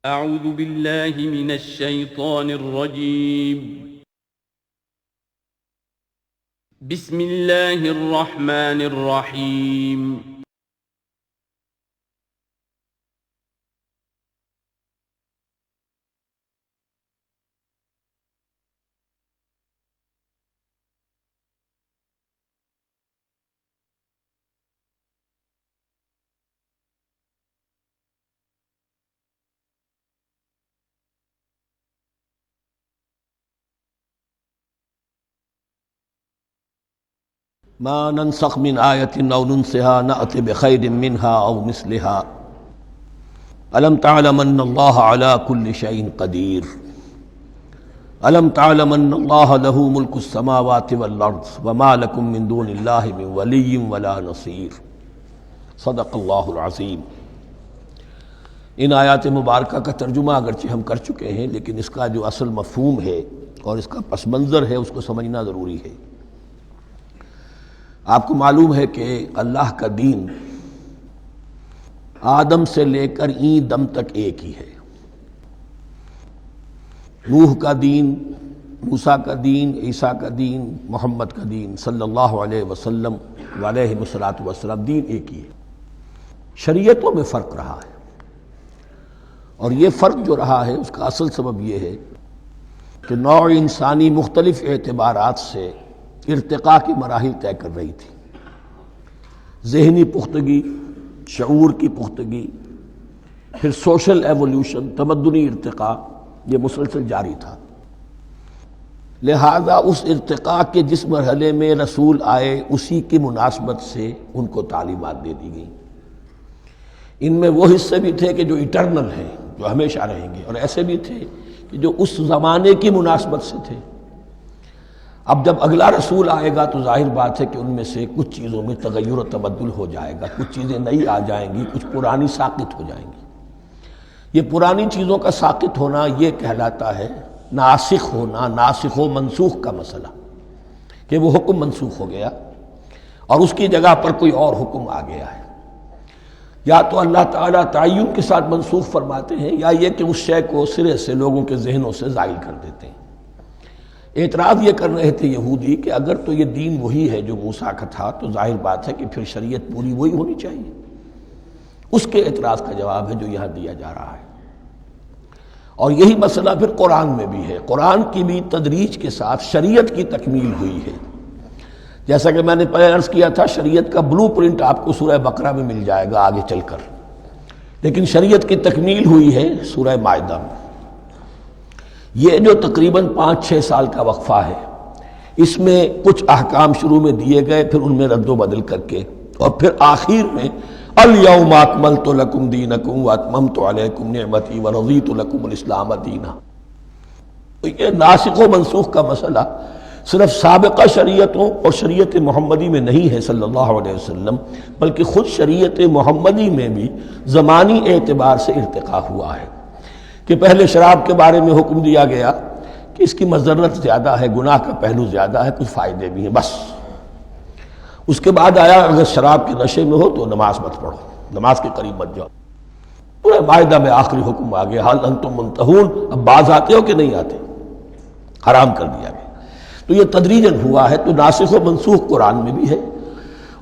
اعوذ باللہ من الشیطان الرجیم بسم اللہ الرحمن الرحیم ما ننسخ من آیۃ او ننسها نأت بخیر منها او مثلها الم تعلم ان اللہ علی کل شیء قدیر الم تعلم ان اللہ له ملک السماوات والارض وما لکم من دون اللہ من ولی ولا نصیر صدق اللہ العظیم۔ ان آیات مبارکہ کا ترجمہ اگرچہ ہم کر چکے ہیں، لیکن اس کا جو اصل مفہوم ہے اور اس کا پس منظر ہے اس کو سمجھنا ضروری ہے۔ آپ کو معلوم ہے کہ اللہ کا دین آدم سے لے کر این دم تک ایک ہی ہے۔ نوح کا دین، موسیٰ کا دین، عیسیٰ کا دین، محمد کا دین صلی اللہ علیہ وسلم علیہ الصلوۃ دین ایک ہی ہے۔ شریعتوں میں فرق رہا ہے، اور یہ فرق جو رہا ہے اس کا اصل سبب یہ ہے کہ نوع انسانی مختلف اعتبارات سے ارتقاء کی مراحل طے کر رہی تھی۔ ذہنی پختگی، شعور کی پختگی، پھر سوشل ایولیوشن، تمدنی ارتقاء، یہ مسلسل جاری تھا۔ لہذا اس ارتقاء کے جس مرحلے میں رسول آئے اسی کی مناسبت سے ان کو تعلیمات دے دی گئیں۔ ان میں وہ حصے بھی تھے کہ جو ایٹرنل ہیں، جو ہمیشہ رہیں گے، اور ایسے بھی تھے کہ جو اس زمانے کی مناسبت سے تھے۔ اب جب اگلا رسول آئے گا تو ظاہر بات ہے کہ ان میں سے کچھ چیزوں میں تغیر و تبدل ہو جائے گا، کچھ چیزیں نئی آ جائیں گی، کچھ پرانی ساقط ہو جائیں گی۔ یہ پرانی چیزوں کا ساقط ہونا یہ کہلاتا ہے ناسخ ہونا، ناسخ و منسوخ کا مسئلہ، کہ وہ حکم منسوخ ہو گیا اور اس کی جگہ پر کوئی اور حکم آ گیا ہے۔ یا تو اللہ تعالیٰ تعین کے ساتھ منسوخ فرماتے ہیں، یا یہ کہ اس شے کو سرے سے لوگوں کے ذہنوں سے زائل کر دیتے ہیں۔ اعتراض یہ کر رہے تھے یہودی کہ اگر تو یہ دین وہی ہے جو موسیٰ کا تھا تو ظاہر بات ہے کہ پھر شریعت پوری وہی ہونی چاہیے۔ اس کے اعتراض کا جواب ہے جو یہاں دیا جا رہا ہے، اور یہی مسئلہ پھر قرآن میں بھی ہے۔ قرآن کی بھی تدریج کے ساتھ شریعت کی تکمیل ہوئی ہے۔ جیسا کہ میں نے پہلے عرض کیا تھا، شریعت کا بلو پرنٹ آپ کو سورہ بقرہ میں مل جائے گا آگے چل کر، لیکن شریعت کی تکمیل ہوئی ہے سورہ مائدہ میں۔ یہ جو تقریباً 5-6 سال کا وقفہ ہے، اس میں کچھ احکام شروع میں دیے گئے، پھر ان میں رد و بدل کر کے، اور پھر آخر میں الیوم اکملت لکم دینکم واتممت علیکم نعمتی ورضیت لکم الاسلام دینا۔ تو یہ ناسخ و منسوخ کا مسئلہ صرف سابقہ شریعتوں اور شریعت محمدی میں نہیں ہے صلی اللہ علیہ وسلم، بلکہ خود شریعت محمدی میں بھی زمانی اعتبار سے ارتقاء ہوا ہے۔ کہ پہلے شراب کے بارے میں حکم دیا گیا کہ اس کی مضرت زیادہ ہے، گناہ کا پہلو زیادہ ہے، کچھ فائدے بھی ہیں، بس۔ اس کے بعد آیا اگر شراب کے نشے میں ہو تو نماز مت پڑھو، نماز کے قریب مت جاؤ۔ پورے مائدہ میں آخری حکم آ گیا، حل انتم منتہون، اب باز آتے ہو کہ نہیں آتے، حرام کر دیا گیا۔ تو یہ تدریجاً ہوا ہے۔ تو ناسخ و منسوخ قرآن میں بھی ہے،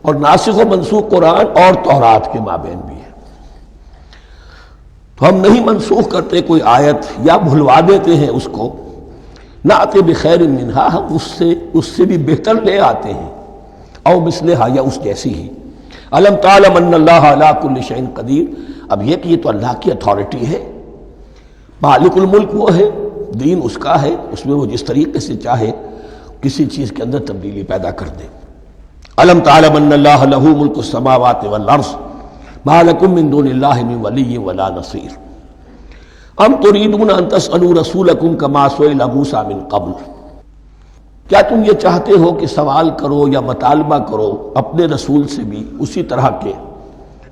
اور ناسخ و منسوخ قرآن اور تورات کے مابین بھی ہے۔ تو ہم نہیں منسوخ کرتے کوئی آیت یا بھلوا دیتے ہیں اس کو، نأت بخیر منہا، ہم اس سے بھی بہتر لے آتے ہیں، او مثلہا، یا اس جیسی ہی۔ الم تعلم ان اللہ علی کل شیء قدیر، اب یہ کہ یہ تو اللہ کی اتھارٹی ہے، مالک الملک وہ ہے، دین اس کا ہے، اس میں وہ جس طریقے سے چاہے کسی چیز کے اندر تبدیلی پیدا کر دے۔ الم تعلم ان اللہ لہ ملک السماوات والارض ما لکم من دون اللہ من ولی ولا نصیر ام تریدون ان تسألوا رسولکم کما سئل موسیٰ من قبل، کیا تم یہ چاہتے ہو کہ سوال کرو یا مطالبہ کرو اپنے رسول سے بھی اسی طرح کے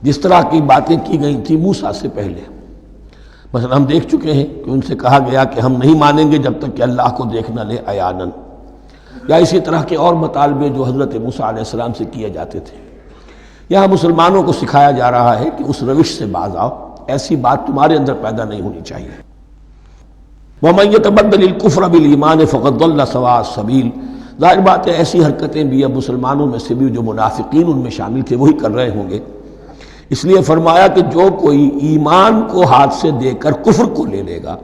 جس طرح کی باتیں کی گئی تھی موسیٰ سے پہلے؟ مثلا ہم دیکھ چکے ہیں کہ ان سے کہا گیا کہ ہم نہیں مانیں گے جب تک کہ اللہ کو دیکھ نہ لے عیاناً، یا اسی طرح کے اور مطالبے جو حضرت موسیٰ علیہ السلام سے کیے جاتے تھے۔ یہاں مسلمانوں کو سکھایا جا رہا ہے کہ اس روش سے باز آؤ ایسی بات تمہارے اندر پیدا نہیں ہونی چاہیے۔ وَمَن يَتَبَدَّلِ الْكُفْرَ بِالْإِيمَانِ فَقَدْ ضَلَّ سَوَاءَ السَّبِيلِ۔ ظاہر بات ہے ایسی حرکتیں بھی اب مسلمانوں میں سے بھی جو منافقین ان میں شامل تھے وہی کر رہے ہوں گے۔ اس لیے فرمایا کہ جو کوئی ایمان کو ہاتھ سے دے کر کفر کو لے لے گا،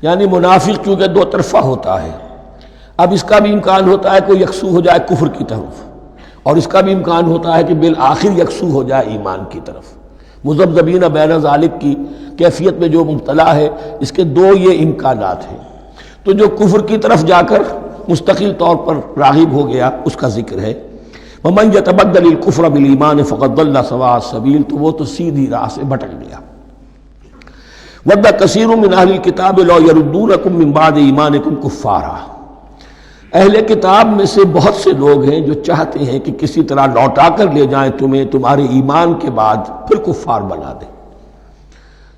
یعنی منافق چونکہ دو طرفہ ہوتا ہے، اب اس کا بھی امکان ہوتا ہے کوئی یکسو ہو جائے کفر کی طرف، اور اس کا بھی امکان ہوتا ہے کہ بالآخر یکسو ہو جائے ایمان کی طرف۔ مذبذبین بین ذالک کی کیفیت میں جو مبتلا ہے، اس کے دو یہ امکانات ہیں۔ تو جو کفر کی طرف جا کر مستقل طور پر راغب ہو گیا اس کا ذکر ہے۔ وَمَن يَتَبَدَّلِ الْكُفْرَ بِالْإِيمَانِ فَقَدْ ضَلَّ سَوَاءَ السَّبِيلِ، تو وہ تو سیدھی راہ سے بھٹک گیا۔ وَدَّ كَثِيرٌ مِّنْ أَهْلِ الْكِتَابِ لَوْ يَرُدُّونَكُم مِّن بَعْدِ إِيمَانِكُمْ كُفَّارًا۔ اہل کتاب میں سے بہت سے لوگ ہیں جو چاہتے ہیں کہ کسی طرح لوٹا کر لے جائیں تمہیں تمہارے ایمان کے بعد پھر کفار بنا دیں۔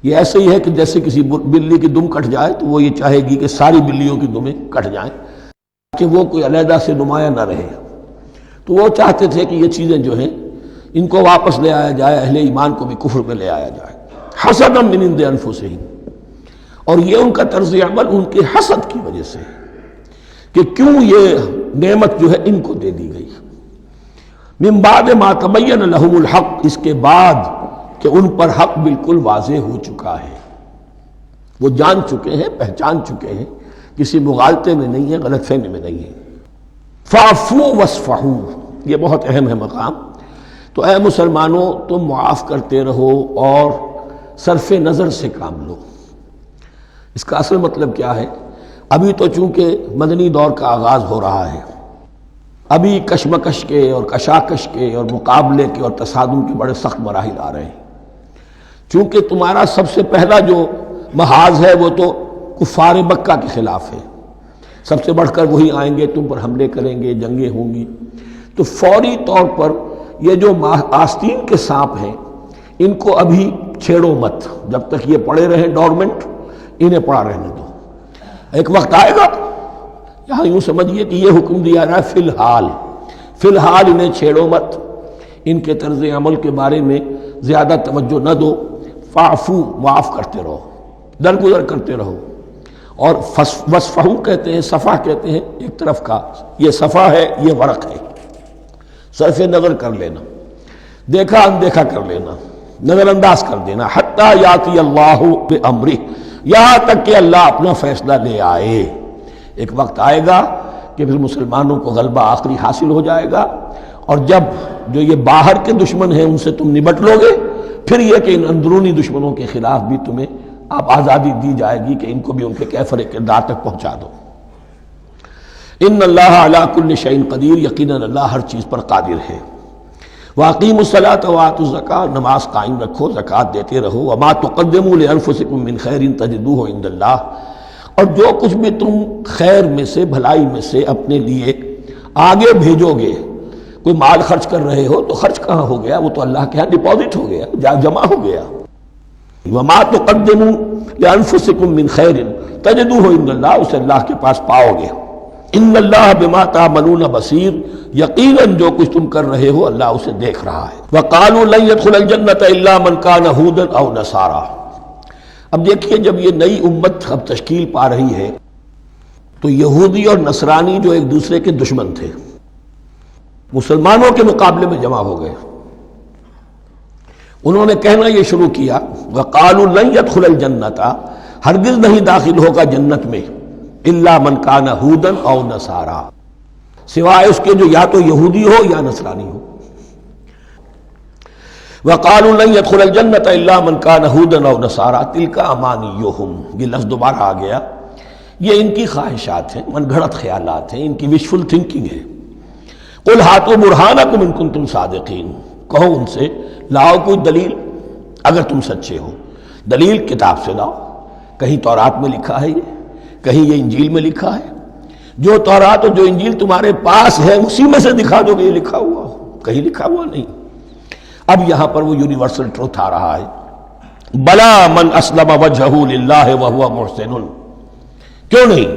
یہ ایسے ہی ہے کہ جیسے کسی بلی کی دم کٹ جائے تو وہ یہ چاہے گی کہ ساری بلیوں کی دمیں کٹ جائیں کہ وہ کوئی علیحدہ سے نمایاں نہ رہے۔ تو وہ چاہتے تھے کہ یہ چیزیں جو ہیں ان کو واپس لے آیا جائے، اہل ایمان کو بھی کفر میں لے آیا جائے۔ حسدا من عند انفسہم، اور یہ ان کا طرز عمل ان کے حسد کی وجہ سے کہ کیوں یہ نعمت جو ہے ان کو دے دی گئی۔ من بعد ما تبین لہم الحق، اس کے بعد کہ ان پر حق بالکل واضح ہو چکا ہے، وہ جان چکے ہیں، پہچان چکے ہیں، کسی مغالطے میں نہیں ہے، غلط فہمی میں نہیں ہے۔ فاعفوا واصفحوا، یہ بہت اہم ہے مقام۔ تو اے مسلمانوں تم معاف کرتے رہو اور صرف نظر سے کام لو۔ اس کا اصل مطلب کیا ہے؟ ابھی تو چونکہ مدنی دور کا آغاز ہو رہا ہے، ابھی کشمکش کے اور کشاکش کے اور مقابلے کے اور تصادم کے بڑے سخت مراحل آ رہے ہیں۔ چونکہ تمہارا سب سے پہلا جو محاذ ہے وہ تو کفار مکہ کے خلاف ہے، سب سے بڑھ کر وہی آئیں گے، تم پر حملے کریں گے، جنگیں ہوں گی۔ تو فوری طور پر یہ جو آستین کے سانپ ہیں ان کو ابھی چھیڑو مت، جب تک یہ پڑے رہیں ڈورمنٹ، انہیں پڑا رہنے دو۔ ایک وقت آئے گا، یہاں یوں سمجھیے کہ یہ حکم دیا رہا ہے فی الحال انہیں چھیڑو مت، ان کے طرز عمل کے بارے میں زیادہ توجہ نہ دو۔ فاعفو، معاف کرتے رہو، درگزر کرتے رہو۔ اور وصفحو کہتے ہیں، صفح کہتے ہیں ایک طرف کا، یہ صفح ہے، یہ ورق ہے، صرف نظر کر لینا، دیکھا اندیکھا کر لینا، نظر انداز کر دینا۔ حتی یاتی اللہ بامرہ، یہاں تک کہ اللہ اپنا فیصلہ لے آئے۔ ایک وقت آئے گا کہ پھر مسلمانوں کو غلبہ آخری حاصل ہو جائے گا، اور جب جو یہ باہر کے دشمن ہیں ان سے تم نمٹ لو گے، پھر یہ کہ ان اندرونی دشمنوں کے خلاف بھی تمہیں اب آزادی دی جائے گی کہ ان کو بھی ان کے کیفر کردار تک پہنچا دو۔ ان اللہ علی کل شیء قدیر، یقیناً اللہ ہر چیز پر قادر ہے۔ واقیموا الصلاۃ وآتوا الزکاۃ، نماز قائم رکھو، زکوٰۃ دیتے رہو۔ وما تقدموا لانفسکم من خیر تجدوہ عند اللہ، اور جو کچھ بھی تم خیر میں سے، بھلائی میں سے اپنے لیے آگے بھیجو گے، کوئی مال خرچ کر رہے ہو تو خرچ کہاں ہو گیا؟ وہ تو اللہ کے ہاں ڈپازٹ ہو گیا، جمع ہو گیا۔ وما تقدموا لانفسکم من خیر تجدوہ عند اللہ، اسے اللہ کے پاس پاؤ گے۔ ان اللہ بما تعملون بصیر، یقیناً جو کچھ تم کر رہے ہو اللہ اسے دیکھ رہا ہے۔ وقالوا لن يدخل الجنۃ الا من كان هودا او نصارى۔ اب دیکھیے جب یہ نئی امت اب تشکیل پا رہی ہے تو یہودی اور نصرانی جو ایک دوسرے کے دشمن تھے مسلمانوں کے مقابلے میں جمع ہو گئے، انہوں نے کہنا یہ شروع کیا، وقالوا لن يدخل الجنۃ، ہرگز نہیں داخل ہوگا جنت میں، الا من کان ہودا او نصارا، سوائے اس کے جو یا تو یہودی ہو یا نصرانی ہو۔ وقالوا لن يدخل الجنۃ الا من کان ہودا او نصارا تلک امانیہم، یہ لفظ دوبارہ آ گیا، یہ ان کی خواہشات ہیں، من گھڑت خیالات ہیں، ان کی وشفل تھنکنگ ہے۔ قل ہاتوا برہانکم ان کنتم صادقین، کہو ان سے لاؤ کوئی دلیل اگر تم سچے ہو، دلیل کتاب سے لاؤ، کہیں تورات میں لکھا ہے، یہ کہیں یہ انجیل میں لکھا ہے، جو تورات اور جو انجیل تمہارے پاس ہے اسی میں سے دکھا دو کہ یہ لکھا ہوا ہو، کہیں لکھا ہوا نہیں۔ اب یہاں پر وہ یونیورسل ٹروتھ آ رہا ہے، بلا من اسلم وجہہ للہ وہو محسن، کیوں نہیں،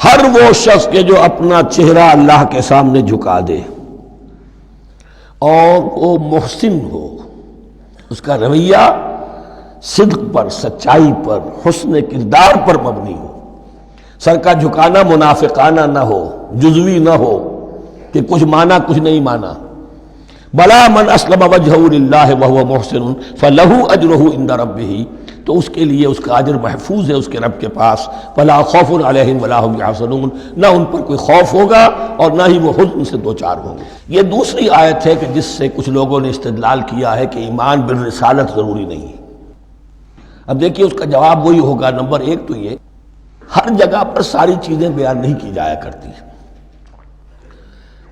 ہر وہ شخص کے جو اپنا چہرہ اللہ کے سامنے جھکا دے اور وہ محسن ہو، اس کا رویہ صدق پر، سچائی پر، حسن کردار پر مبنی ہو، سر کا جھکانا منافقانہ نہ ہو، جزوی نہ ہو کہ کچھ مانا کچھ نہیں مانا۔ بلا من اسلم وجہہ للہ وہو محسن فلہ اجرہ عند ربہ، تو اس کے لیے اس کا اجر محفوظ ہے اس کے رب کے پاس۔ فلا خوف علیہم ولا هم یحزنون، نہ ان پر کوئی خوف ہوگا اور نہ ہی وہ حزن سے دوچار ہوں گے۔ یہ دوسری آیت ہے کہ جس سے کچھ لوگوں نے استدلال کیا ہے کہ ایمان بالرسالت ضروری نہیں ہے۔ اب دیکھیے اس کا جواب وہی ہوگا، نمبر ایک تو یہ، ہر جگہ پر ساری چیزیں بیان نہیں کی جایا کرتی،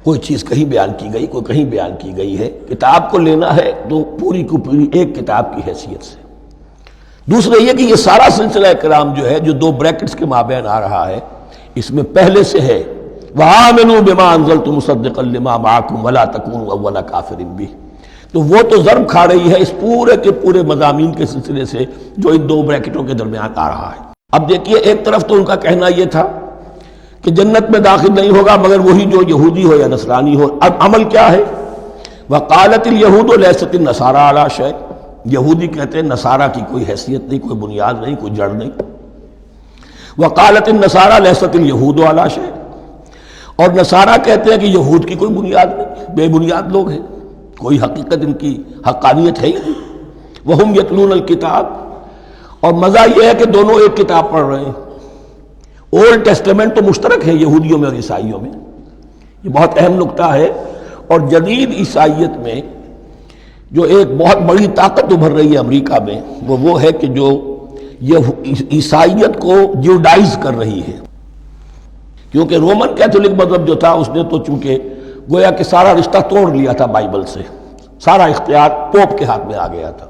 کوئی چیز کہیں بیان کی گئی، کوئی کہیں بیان کی گئی ہے۔ کتاب کو لینا ہے تو پوری کو پوری ایک کتاب کی حیثیت سے۔ دوسرا یہ کہ یہ سارا سلسلہ کرام جو ہے، جو دو بریکٹس کے مابین آ رہا ہے، اس میں پہلے سے ہے وَآمِنُوا بِمَا أَنزَلْتُ مُصَدِّقًا لِمَا مَعَكُمْ وَلَا تَكُونُوا أَوَّلَ كَافِرٍ بِهِ، تو وہ تو ضرب کھا رہی ہے اس پورے کے پورے مضامین کے سلسلے سے جو ان دو بریکٹوں کے درمیان آ رہا ہے۔ اب دیکھیے، ایک طرف تو ان کا کہنا یہ تھا کہ جنت میں داخل نہیں ہوگا مگر وہی جو یہودی ہو یا نصرانی ہو۔ اب عمل کیا ہے؟ وَقَالَتِ الْيَهُودُ لَيْسَتِ النَّصَارَىٰ عَلَىٰ شَيْءٍ، یہودی کہتے ہیں نصارہ کی کوئی حیثیت نہیں، کوئی بنیاد نہیں، کوئی جڑ نہیں۔ وَقَالَتِ النَّصَارَىٰ لَيْسَتِ الْيَهُودُ عَلَىٰ شَيْءٍ، اور نصارہ کہتے ہیں کہ یہود کی کوئی بنیاد نہیں، بے بنیاد لوگ ہیں، کوئی حقیقت ان کی حقانیت ہے ہی نہیں۔ وَهُمْ يَتْلُونَ الْكِتَابَ، اور مزہ یہ ہے کہ دونوں ایک کتاب پڑھ رہے ہیں۔ اولڈ ٹیسٹمنٹ تو مشترک ہے یہودیوں میں اور عیسائیوں میں، یہ بہت اہم نکتہ ہے۔ اور جدید عیسائیت میں جو ایک بہت بڑی طاقت ابھر رہی ہے امریکہ میں، وہ ہے کہ جو یہ عیسائیت کو جیوڈائز کر رہی ہے، کیونکہ رومن کیتھولک مذہب جو تھا اس نے تو چونکہ گویا کہ سارا رشتہ توڑ لیا تھا بائبل سے، سارا اختیار پوپ کے ہاتھ میں آ گیا تھا،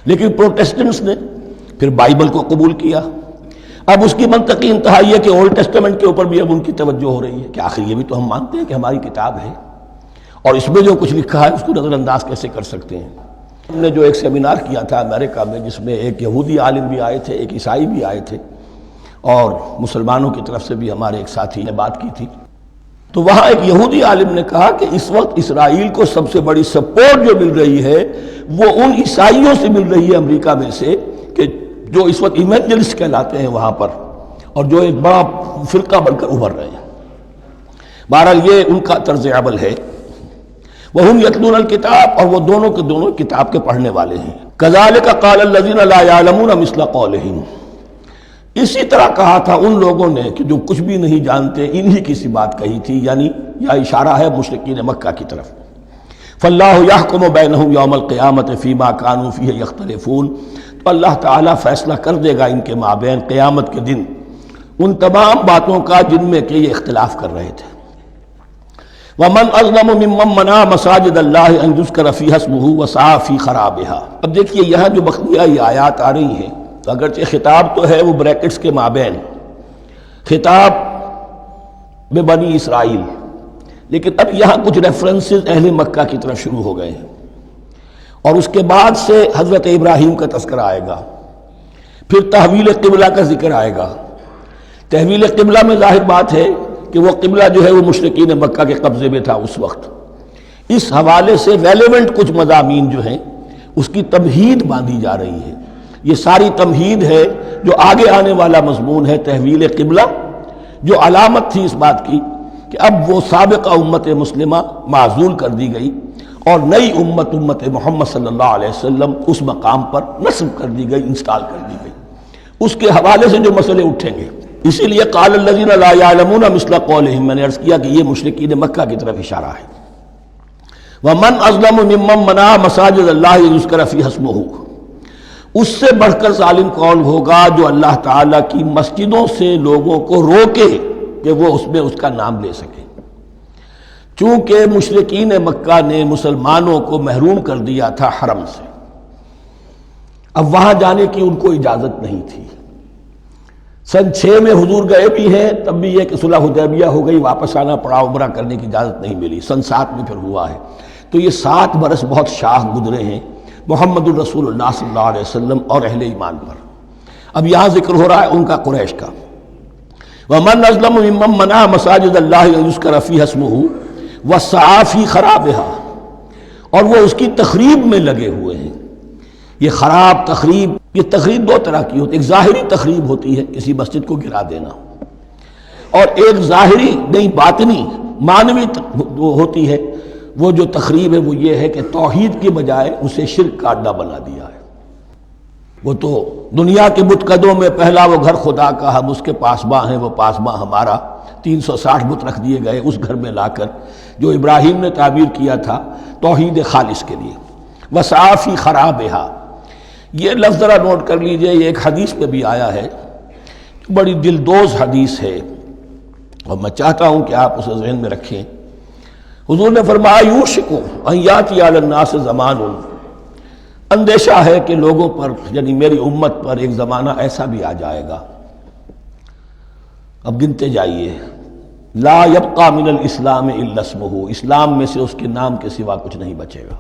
لیکن پروٹیسٹنٹس نے پھر بائبل کو قبول کیا۔ اب اس کی منطقی انتہا یہ کہ اولڈ ٹیسٹمنٹ کے اوپر بھی اب ان کی توجہ ہو رہی ہے کہ آخر یہ بھی تو ہم مانتے ہیں کہ ہماری کتاب ہے، اور اس میں جو کچھ لکھا ہے اس کو نظر انداز کیسے کر سکتے ہیں۔ ہم نے جو ایک سیمینار کیا تھا امریکہ میں، جس میں ایک یہودی عالم بھی آئے تھے، ایک عیسائی بھی آئے تھے، اور مسلمانوں کی طرف سے بھی ہمارے ایک ساتھی نے بات کی تھی، تو وہاں ایک یہودی عالم نے کہا کہ اس وقت اسرائیل کو سب سے بڑی سپورٹ جو مل رہی ہے وہ ان عیسائیوں سے مل رہی ہے امریکہ میں سے، کہ جو اس وقت ایونجلسٹ کہلاتے ہیں وہاں پر، اور جو ایک بڑا فرقہ بن کر ابھر رہے ہیں۔ بہرحال یہ ان کا طرز عمل ہے۔ وَهُمْ يَتْلُونَ الْكِتَابَ، اور وہ دونوں کے دونوں کتاب کے پڑھنے والے ہیں۔ كَذَلِكَ قَالَ الَّذِينَ لَا يَعْلَمُونَ مِثْلَ قَوْلِهِمْ، اسی طرح کہا تھا ان لوگوں نے کہ جو کچھ بھی نہیں جانتے انہی کی سی بات کہی تھی، یعنی یہ اشارہ ہے مشرکین مکہ کی طرف۔ فَاللَّهُ يَحْكُمُ بَيْنَهُمْ يَوْمَ الْقِيَامَةِ فِيمَا كَانُوا فِيهِ يَخْتَلِفُونَ، تو اللہ تعالیٰ فیصلہ کر دے گا ان کے مابین قیامت کے دن ان تمام باتوں کا جن میں کہ یہ اختلاف کر رہے تھے۔ وَمَنْ أَظْلَمُ مِمَّنْ مَنَعَ مَسَاجِدَ اللَّهِ أَنْ يُذْكَرَ فِيهَا اسْمُهُ وَسَعَىٰ فِي خَرَابِهَا۔ اب دیکھیے یہاں جو بقیہ یہ آیات آ رہی ہیں، اگرچہ خطاب تو ہے وہ بریکٹس کے مابین، خطاب میں بنی اسرائیل، لیکن اب یہاں کچھ ریفرنسز اہل مکہ کی طرف شروع ہو گئے ہیں، اور اس کے بعد سے حضرت ابراہیم کا تذکرہ آئے گا، پھر تحویل قبلہ کا ذکر آئے گا۔ تحویل قبلہ میں ظاہر بات ہے کہ وہ قبلہ جو ہے وہ مشرکین مکہ کے قبضے میں تھا اس وقت، اس حوالے سے ریلیونٹ کچھ مضامین جو ہیں اس کی تمہید باندھی جا رہی ہے۔ یہ ساری تمہید ہے جو آگے آنے والا مضمون ہے تحویل قبلہ، جو علامت تھی اس بات کی کہ اب وہ سابقہ امت مسلمہ معزول کر دی گئی اور نئی امت محمد صلی اللہ علیہ وسلم اس مقام پر نصب کر دی گئی، انسٹال کر دی گئی۔ اس کے حوالے سے جو مسئلے اٹھیں گے، اسی لیے قال الذین لا یعلمون مثل قولہم، میں نے عرض کیا کہ یہ مشرکین مکہ کی طرف اشارہ ہے۔ ومن اظلم ممن منع مساجد اللہ یذکر فیہا اسمہ، اس سے بڑھ کر ظالم کون ہوگا جو اللہ تعالیٰ کی مسجدوں سے لوگوں کو روکے کہ وہ اس میں اس کا نام لے سکے۔ چونکہ مشرکین مکہ نے مسلمانوں کو محروم کر دیا تھا حرم سے، اب وہاں جانے کی ان کو اجازت نہیں تھی۔ سن 6 میں حضور گئے بھی ہیں، تب بھی یہ کہ صلح حدیبیہ ہو گئی، واپس آنا پڑا، عمرہ کرنے کی اجازت نہیں ملی۔ سن 7 میں پھر ہوا ہے، تو یہ 7 برس بہت شاہ گزرے ہیں محمد الرسول اللہ صلی اللہ علیہ وسلم اور اہل ایمان پر۔ اب یہاں ذکر ہو رہا ہے ان کا، قریش کا۔ وَمَنْ أَظْلَمُ مِمَّنْ مَنَعَ مَسَاجِدَ اللَّهِ أَنْ يُذْكَرَ فِيهَا اسْمُهُ وَسَعَىٰ فِي خَرَابِهَا، اور وہ اس کی تخریب میں لگے ہوئے ہیں، یہ خراب تخریب، یہ تخریب دو طرح کی ہوتی ہے، ایک ظاہری تخریب ہوتی ہے کسی مسجد کو گرا دینا، اور ایک ظاہری نہیں باطنی معنوی ہوتی ہے۔ وہ جو تخریب ہے وہ یہ ہے کہ توحید کی بجائے اسے شرک کا اڈا بنا دیا ہے۔ وہ تو دنیا کے بتکدوں میں پہلا وہ گھر خدا کا، ہم اس کے پاسباں ہیں، وہ پاسباں ہمارا، 360 بت رکھ دیے گئے اس گھر میں لا کر، جو ابراہیم نے تعبیر کیا تھا توحید خالص کے لیے۔ وَسَعَىٰ خرابہا، یہ لفظ ذرا نوٹ کر لیجئے، یہ ایک حدیث میں بھی آیا ہے، بڑی دلدوز حدیث ہے، اور میں چاہتا ہوں کہ آپ اسے ذہن میں رکھیں۔ حضور نے فرمایا یوشک ان یاتی علی الناس زمان، اندیشہ ہے کہ لوگوں پر یعنی میری امت پر ایک زمانہ ایسا بھی آ جائے گا، اب گنتے جائیے، لا یبقى من الاسلام الا اسمہ، اسلام میں سے اس کے نام کے سوا کچھ نہیں بچے گا،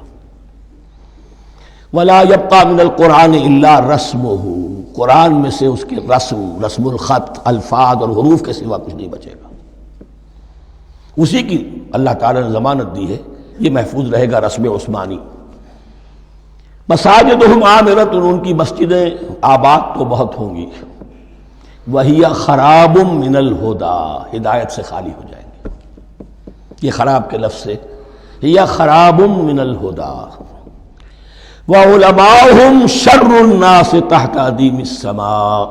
ولا یبقى من القرآن الا رسمہ، قرآن میں سے اس کے رسم الخط، الفاظ اور حروف کے سوا کچھ نہیں بچے گا، اسی کی اللہ تعالیٰ نے ضمانت دی ہے، یہ محفوظ رہے گا رسم عثمانی۔ مساجدہم عامرۃ، ان کی مسجدیں آباد تو بہت ہوں گی، وہی خراب من الہدی، ہدایت سے خالی ہو جائیں گے، یہ خراب کے لفظ سے، ہی خراب من الہدی، وعلماؤہم شر الناس تحت ادیم السماء،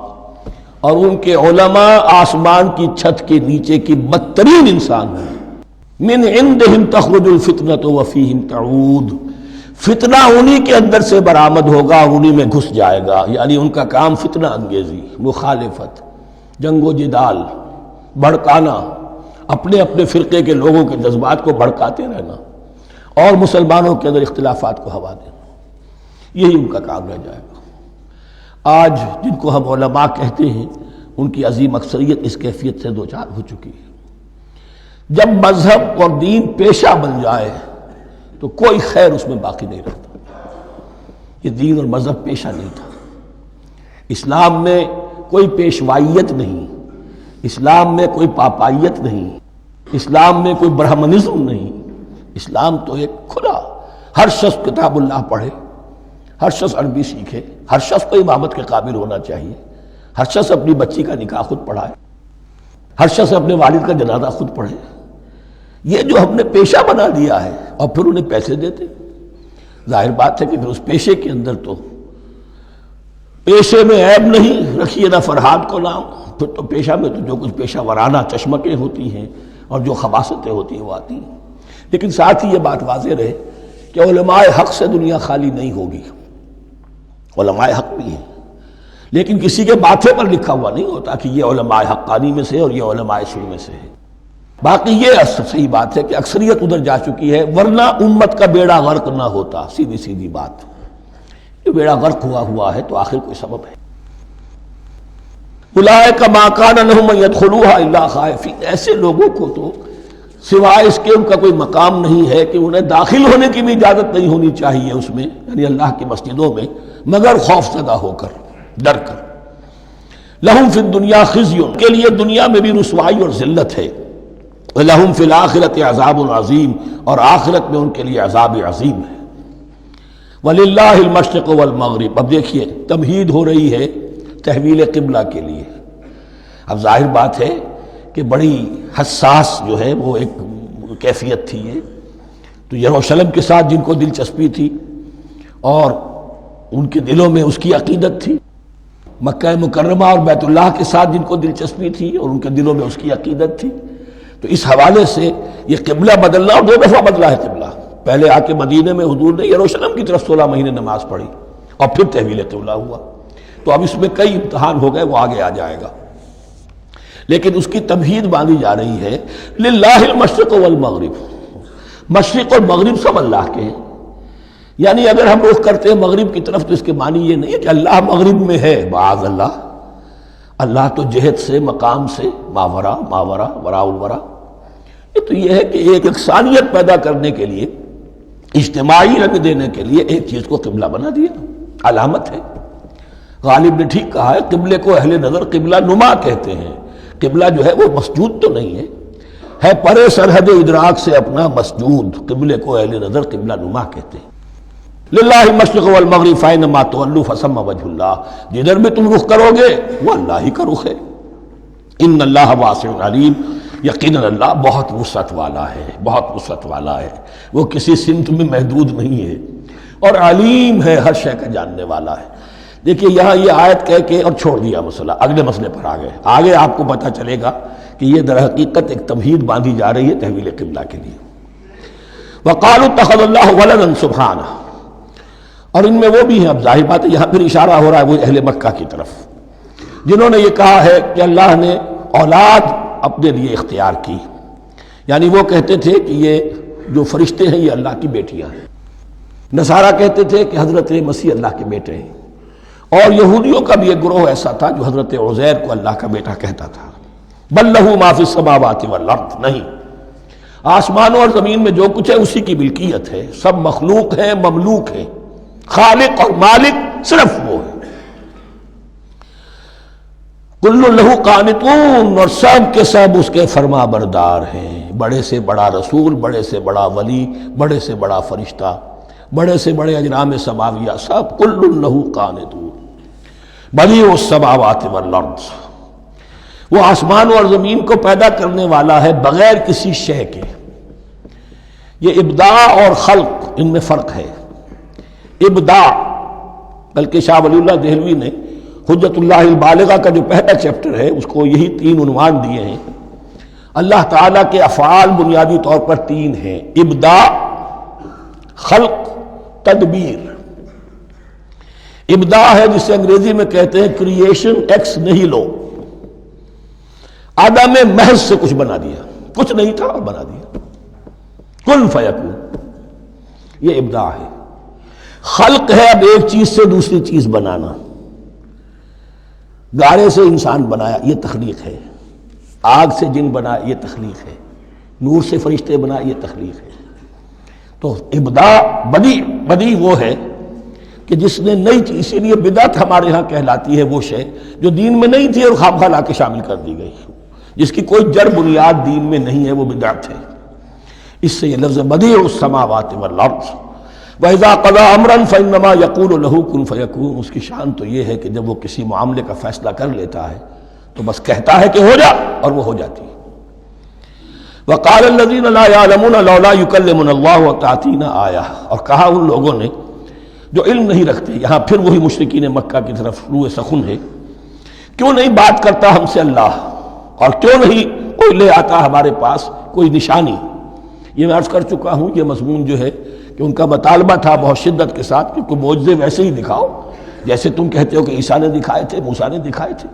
اور ان کے علماء آسمان کی چھت کے نیچے کی بدترین انسان ہیں، من عندہم تخرج الفتنۃ وفیہم تعود، فتنہ انہی کے اندر سے برآمد ہوگا، انہی میں گھس جائے گا، یعنی ان کا کام فتنہ انگیزی، مخالفت، جنگ و جدال، بھڑکانا، اپنے اپنے فرقے کے لوگوں کے جذبات کو بھڑکاتے رہنا اور مسلمانوں کے اندر اختلافات کو ہوا دینا، یہی ان کا کام رہ جائے گا۔ آج جن کو ہم علماء کہتے ہیں ان کی عظیم اکثریت اس کیفیت سے دوچار ہو چکی ہے۔ جب مذہب اور دین پیشہ بن جائے تو کوئی خیر اس میں باقی نہیں رہتا۔ یہ دین اور مذہب پیشہ نہیں تھا، اسلام میں کوئی پیشوائیت نہیں، اسلام میں کوئی پاپائیت نہیں، اسلام میں کوئی برہمنزم نہیں، اسلام تو ایک کھلا، ہر شخص کتاب اللہ پڑھے، ہر شخص عربی سیکھے، ہر شخص کو امامت کے قابل ہونا چاہیے، ہر شخص اپنی بچی کا نکاح خود پڑھائے، ہر شخص اپنے والد کا جنازہ خود پڑھے۔ یہ جو ہم نے پیشہ بنا دیا ہے اور پھر انہیں پیسے دیتے، ظاہر بات ہے کہ پھر اس پیشے کے اندر تو پیشے میں عیب نہیں، رکھیے نہ فرہاد کو نام، پھر تو پیشہ میں تو جو کچھ پیشہ ورانہ چشمکیں ہوتی ہیں اور جو خباثتیں ہوتی ہیں وہ آتی ہیں۔ لیکن ساتھ ہی یہ بات واضح رہے کہ علماء حق سے دنیا خالی نہیں ہوگی، علماء حق بھی ہیں، لیکن کسی کے ماتھے پر لکھا ہوا نہیں ہوتا کہ یہ علماء حقانی میں سے اور یہ علماء سوء میں سے ہے۔ باقی یہ صحیح بات ہے کہ اکثریت ادھر جا چکی ہے، ورنہ امت کا بیڑا غرق نہ ہوتا، سیدھی سیدھی بات، یہ بیڑا غرق ہوا ہے تو آخر کوئی سبب ہے۔ اولئک ما کان لہم ان یدخلوها الا خائفین، ایسے لوگوں کو تو سوائے اس کے ان کا کوئی مقام نہیں ہے کہ انہیں داخل ہونے کی بھی اجازت نہیں ہونی چاہیے اس میں، یعنی اللہ کی مسجدوں میں، مگر خوف زدہ ہو کر، ڈر کر۔ لہم فی الدنیا خزی، کے لیے دنیا میں بھی رسوائی اور ذلت ہے، لہم فی الآخرۃ عذاب عظیم، اور آخرت میں ان کے لیے عذاب عظیم ہے۔ وللہ المشرق والمغرب، اب دیکھیے تمہید ہو رہی ہے تحویل قبلہ کے لیے۔ اب ظاہر بات ہے کہ بڑی حساس جو ہے وہ ایک کیفیت تھی یہ، تو یروشلم کے ساتھ جن کو دلچسپی تھی اور ان کے دلوں میں اس کی عقیدت تھی، مکہ مکرمہ اور بیت اللہ کے ساتھ جن کو دلچسپی تھی اور ان کے دلوں میں اس کی عقیدت تھی، تو اس حوالے سے یہ قبلہ بدلنا، اور 2 دفعہ بدلا ہے قبلہ۔ پہلے آ کے مدینے میں حضور نے یروشلم کی طرف 16 مہینے نماز پڑھی اور پھر تحویل قبلہ ہوا، تو اب اس میں کئی امتحان ہو گئے، وہ آگے آ جائے گا، لیکن اس کی تمہید باندھی جا رہی ہے۔ للہ المشرق والمغرب، مشرق اور مغرب سب اللہ کے ہیں، یعنی اگر ہم رخ کرتے ہیں مغرب کی طرف تو اس کے معنی یہ نہیں ہے کہ اللہ مغرب میں ہے، معاذ اللہ، اللہ تو جہت سے، مقام سے، ماورا وراء الورا۔ تو یہ ہے کہ ایک یکسانیت پیدا کرنے کے لیے، اجتماعی رنگ دینے کے لیے ایک چیز کو قبلہ بنا دیا، علامت ہے۔ غالب نے ٹھیک کہا ہے، قبلے کو اہل نظر قبلہ نما کہتے ہیں۔ قبلہ جو ہے وہ مسجود تو نہیں ہے پرے سرحد ادراک سے اپنا مسجود، قبلے کو اہل نظر قبلہ نما کہتے ہیں۔ للہ مشرق والمغرب فینما تولوا فثم وجہ اللہ، جدھر بھی تم رخ کرو گے وہ اللہ ہی کا رخ ہے۔ ان اللہ واسع علیم، یقیناً اللہ بہت وسعت والا ہے، بہت وسعت والا ہے، وہ کسی سمت میں محدود نہیں ہے، اور علیم ہے، ہر شے کا جاننے والا ہے۔ دیکھیے یہاں یہ آیت کہہ کے اور چھوڑ دیا مسئلہ، اگلے مسئلے پر آ گئے۔ آگے آپ کو پتہ چلے گا کہ یہ در حقیقت ایک تمہید باندھی جا رہی ہے تحویل قبلہ کے لیے۔ وقالوا اتخذ اللہ ولدا سبحانہ، اور ان میں وہ بھی ہیں، اب ظاہر بات ہے یہاں پھر اشارہ ہو رہا ہے وہ اہل مکہ کی طرف، جنہوں نے یہ کہا ہے کہ اللہ نے اولاد اپنے لیے اختیار کی، یعنی وہ کہتے تھے کہ یہ جو فرشتے ہیں یہ اللہ کی بیٹیاں ہیں، نصارہ کہتے تھے کہ حضرت مسیح اللہ کے بیٹے ہیں، اور یہودیوں کا بھی ایک گروہ ایسا تھا جو حضرت عزیر کو اللہ کا بیٹا کہتا تھا۔ بل لہ ما فی السماوات والارض، نہیں، آسمانوں اور زمین میں جو کچھ ہے اسی کی ملکیت ہے، سب مخلوق ہیں، مملوک ہیں، خالق اور مالک صرف وہ ہے۔ کل لہ قانتون، اور سب کے سب اس کے فرما بردار ہیں، بڑے سے بڑا رسول، بڑے سے بڑا ولی، بڑے سے بڑا فرشتہ، بڑے سے بڑے اجرام سماویہ، سب کل لہ قانتون۔ بدیع السماوات والارض، وہ آسمان اور زمین کو پیدا کرنے والا ہے بغیر کسی شے کے۔ یہ ابداع اور خلق ان میں فرق ہے۔ ابداع، بلکہ شاہ ولی اللہ دہلوی نے حجت اللہ البالغہ کا جو پہلا چیپٹر ہے اس کو یہی 3 عنوان دیے ہیں۔ اللہ تعالیٰ کے افعال بنیادی طور پر 3 ہیں، ابداع، خلق، تدبیر۔ ابداع ہے جسے انگریزی میں کہتے ہیں کریشن ایکس نہیلو، عدم محض سے کچھ بنا دیا، کچھ نہیں تھا اور بنا دیا، کن فیکون، یہ ابداع ہے۔ خلق ہے اب ایک چیز سے دوسری چیز بنانا، گارے سے انسان بنایا، یہ تخلیق ہے، آگ سے جن بنایا، یہ تخلیق ہے، نور سے فرشتے بنائے، یہ تخلیق ہے۔ تو ابداع، بدیع وہ ہے کہ جس نے نئی چیز، اسی لیے بدعت ہمارے ہاں کہلاتی ہے وہ شے جو دین میں نہیں تھی اور خام خواہ لا کے شامل کر دی گئی، جس کی کوئی جڑ بنیاد دین میں نہیں ہے، وہ بدعت ہے۔ اس سے یہ لفظ بدیع السماوات والارض، وَإِذَا قَضَىٰ أَمْرًا فَإِنَّمَا يَقُولُ لَهُ كُن فَيَكُونُ، اس کی شان تو یہ ہے کہ جب وہ کسی معاملے کا فیصلہ کر لیتا ہے تو بس کہتا ہے کہ ہو جا، اور وہ ہو جاتی ہے۔ وَقَالَ الَّذِينَ لَا يَعْلَمُونَ لَوْلَا يُكَلِّمُنَا اللَّهُ وَتَأْتِينَا آیَةٌ، اور کہا ان لوگوں نے جو علم نہیں رکھتے، یہاں پھر وہی مشرکین مکہ کی طرف روح سخن ہے، کیوں نہیں بات کرتا ہم سے اللہ، اور کیوں نہیں کوئی لے آتا ہمارے پاس کوئی نشانی۔ یہ میں عرض کر چکا ہوں، یہ مضمون جو ہے کہ ان کا مطالبہ تھا بہت شدت کے ساتھ کہ کوئی معجزے ویسے ہی دکھاؤ جیسے تم کہتے ہو کہ عیسیٰ نے دکھائے تھے، موسیٰ نے دکھائے تھے،